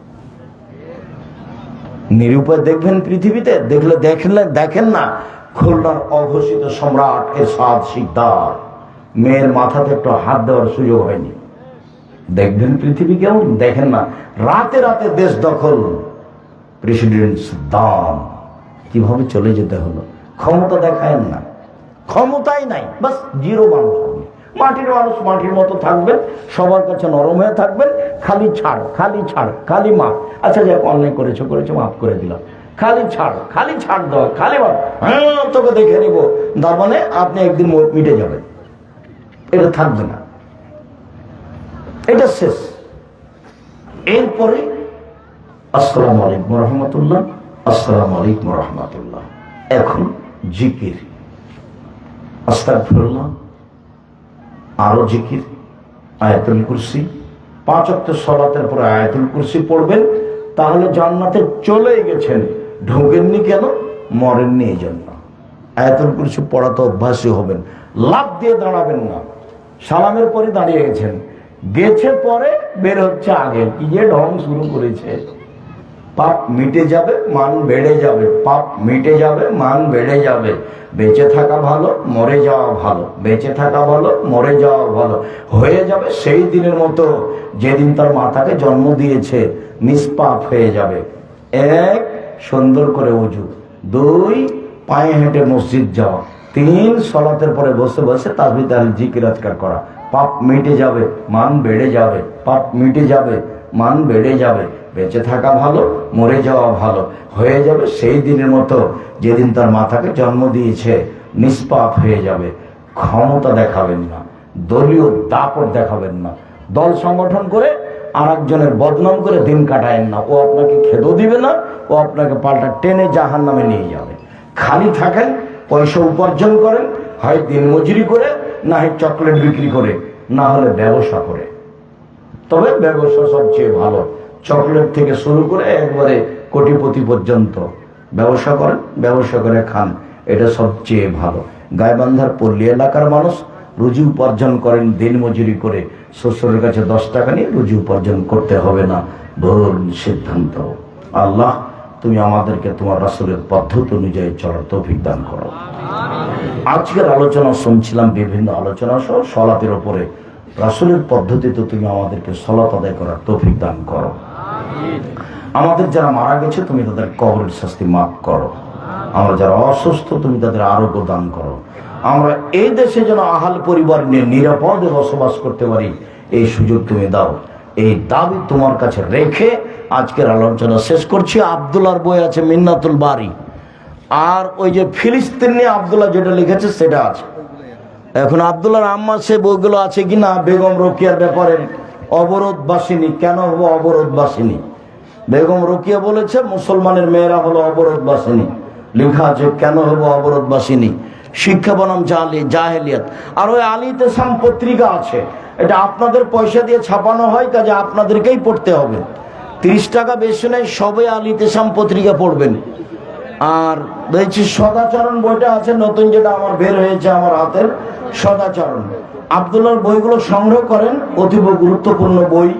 নিরুপায় দেখবেন পৃথিবীতে, দেখেন না খুলনার অঘোষিত সম্রাট এরশাদ শিকদার, মেয়ের মাথাতে একটু হাত দেওয়ার সুযোগ হয়নি। দেখবেন পৃথিবী কেমন, দেখেন না রাতে রাতে দেশ দখল, প্রেসিডেন্ট সাদ্দাম কিভাবে চলে যেতে হলো। ক্ষমতা দেখায় না, ক্ষমতাই নাই, বাস জিরো মানুষ। মাটির মানুষ মাটির মতো থাকবেন, সবার কাছে নরম হয়ে থাকবেন, খালি ছাড়, খালি ছাড়, খালি মাপ। আচ্ছা যাক, অন্যায় করেছো মাফ করে দিলাম, খালি ছাড়, খালি ছাড় দেওয়া, খালি মাপ, হ্যাঁ তোকে দেখে নিব, তার মানে আপনি একদিন মিটে যাবেন। এটা থাকবে না, এটা শেষ। এরপরে আসসালামু আলাইকুম রহমতুল্লাহ, আসসালামু আলাইকুম রহমতুল্লাহ। এখন জিকির, আস্তাগফিরুল্লাহ, আরো জিকির, আয়াতুল কুরসি। 5 ওয়াক্ত সালাতের পরে আয়াতুল কুরসি পড়বেন, তাহলে জান্নাতে চলেই গেছেন। ঢোকেননি কেন? মরেননি এই জন্য। আয়াতুল কুরসি পড়াতে অভ্যাসী হবেন, লাফ দিয়ে দাঁড়াবেন না। সালামের পরে দাঁড়িয়ে গেছে পরে বের হচ্ছে আগে, কি যে ঢং শুরু করেছে। পাপ মিটে যাবে, মান বেড়ে যাবে, পাপ মিটে যাবে, মান বেড়ে যাবে। বেঁচে থাকা ভালো, মরে যাওয়া ভালো, বেঁচে থাকা ভালো, মরে যাওয়া ভালো। হয়ে যাবে সেই দিনের মতো যেদিন তার মাতাকে জন্ম দিয়েছে, নিষ্পাপ হয়ে যাবে। 1, সুন্দর করে ওযু। 2, পায়ে হেঁটে মসজিদ যাওয়া। 3, সালাতের পরে বসে বসে তাসবিহ তাহলিল জিকির আজকার করা। পাপ মিটে যাবে, মান বেড়ে যাবে, পাপ মিটে যাবে, মান বেড়ে যাবে। বেঁচে থাকা ভালো, মরে যাওয়া ভালো। হয়ে যাবে সেই দিনের মতো যেদিন তার মাতাকে জন্ম দিয়েছে, নিষ্পাপ হয়ে যাবে। ক্ষমতা দেখাবেন না, দলীয় দাপট দেখাবেন না, দল সংগঠন করে আর একজনের বদনাম করে দিন কাটায়েন না। ও আপনাকে খেতেও দিবে না, ও আপনাকে পাল্টা টেনে জাহান্নামে নিয়ে যাবে। খালি থাকেন, পয়সা উপার্জন করেন, হয় দিন মজুরি করে, না হয় চকলেট বিক্রি করে, না হলে ব্যবসা করে। তবে ব্যবসা সবচেয়ে ভালো, চকলেট থেকে শুরু করে একবারে কোটিপতি পর্যন্ত ব্যবসা করেন, ব্যবসা করে খান, এটা সবচেয়ে ভালো। গাইবান্ধার পল্লী এলাকার মানুষ রুজি উপার্জন করেন দিন মজুরি করে, শ্বশুরের কাছে 10 টাকা নিয়ে রুজি উপার্জন করতে হবে না, ভুল সিদ্ধান্ত। আল্লাহ, তুমি আমাদেরকে তোমার রাসূলের পদ্ধতি অনুযায়ী চলার তৌফিক দান করো। আজকের আলোচনা শুনছিলাম, বিভিন্ন আলোচনা সহ সালাতের উপরে। রাসূলের পদ্ধতিতে তুমি আমাদেরকে সালাত আদায় করার তৌফিক দান করো। আমাদের যারা মারা গেছে তুমি তাদের কবরের শাস্তি মাফ করো। আমরা যারা অসুস্থ তুমি তাদের আরোগ্য দান করো। আমরা এই দেশে যেন আহাল পরিবার নিয়ে নিরাপদে বসবাস করতে পারি, এই সুযোগ তুমি দাও। এই দাবি তোমার কাছে রেখে আজকের আলোচনা শেষ করছি। আব্দুল্লাহর বই আছে মিন্নাতুল বারি, আর ওই যে ফিলিস্তিন নিয়ে আব্দুল্লাহ যেটা লিখেছে সেটা আছে। এখন আব্দুল্লাহর আম্মা সে বইগুলো আছে কিনা, বেগম রোকিয়ার ব্যাপারে অবরোধ বাসিনী, কেন হবো অবরোধ বাসিনী? বেগম রোকিয়া বলেছে মুসলমানের মেয়েরা হলো অবরোধ বাসিনী, লেখা আছে কেন হবো অবরোধ বাসিনী। শিক্ষা বনাম জাহেলিয়াত। আর ওই আলী তেসাম পত্রিকা আছে, এটা আপনাদের পয়সা দিয়ে ছাপানো হয়, কাজে আপনাদেরকেই পড়তে হবে। 30 টাকা বেশি নেই, সবে আল ইতিসাম পত্রিকা পড়বেন। আর দেখছি সদাচরণ বইটা আছে নতুন, যেটা আমার বের হয়েছে আমার হাতের, সদাচরণ। আব্দুল্লাহর বইগুলো সংগ্রহ করেন, অতীব গুরুত্বপূর্ণ বই।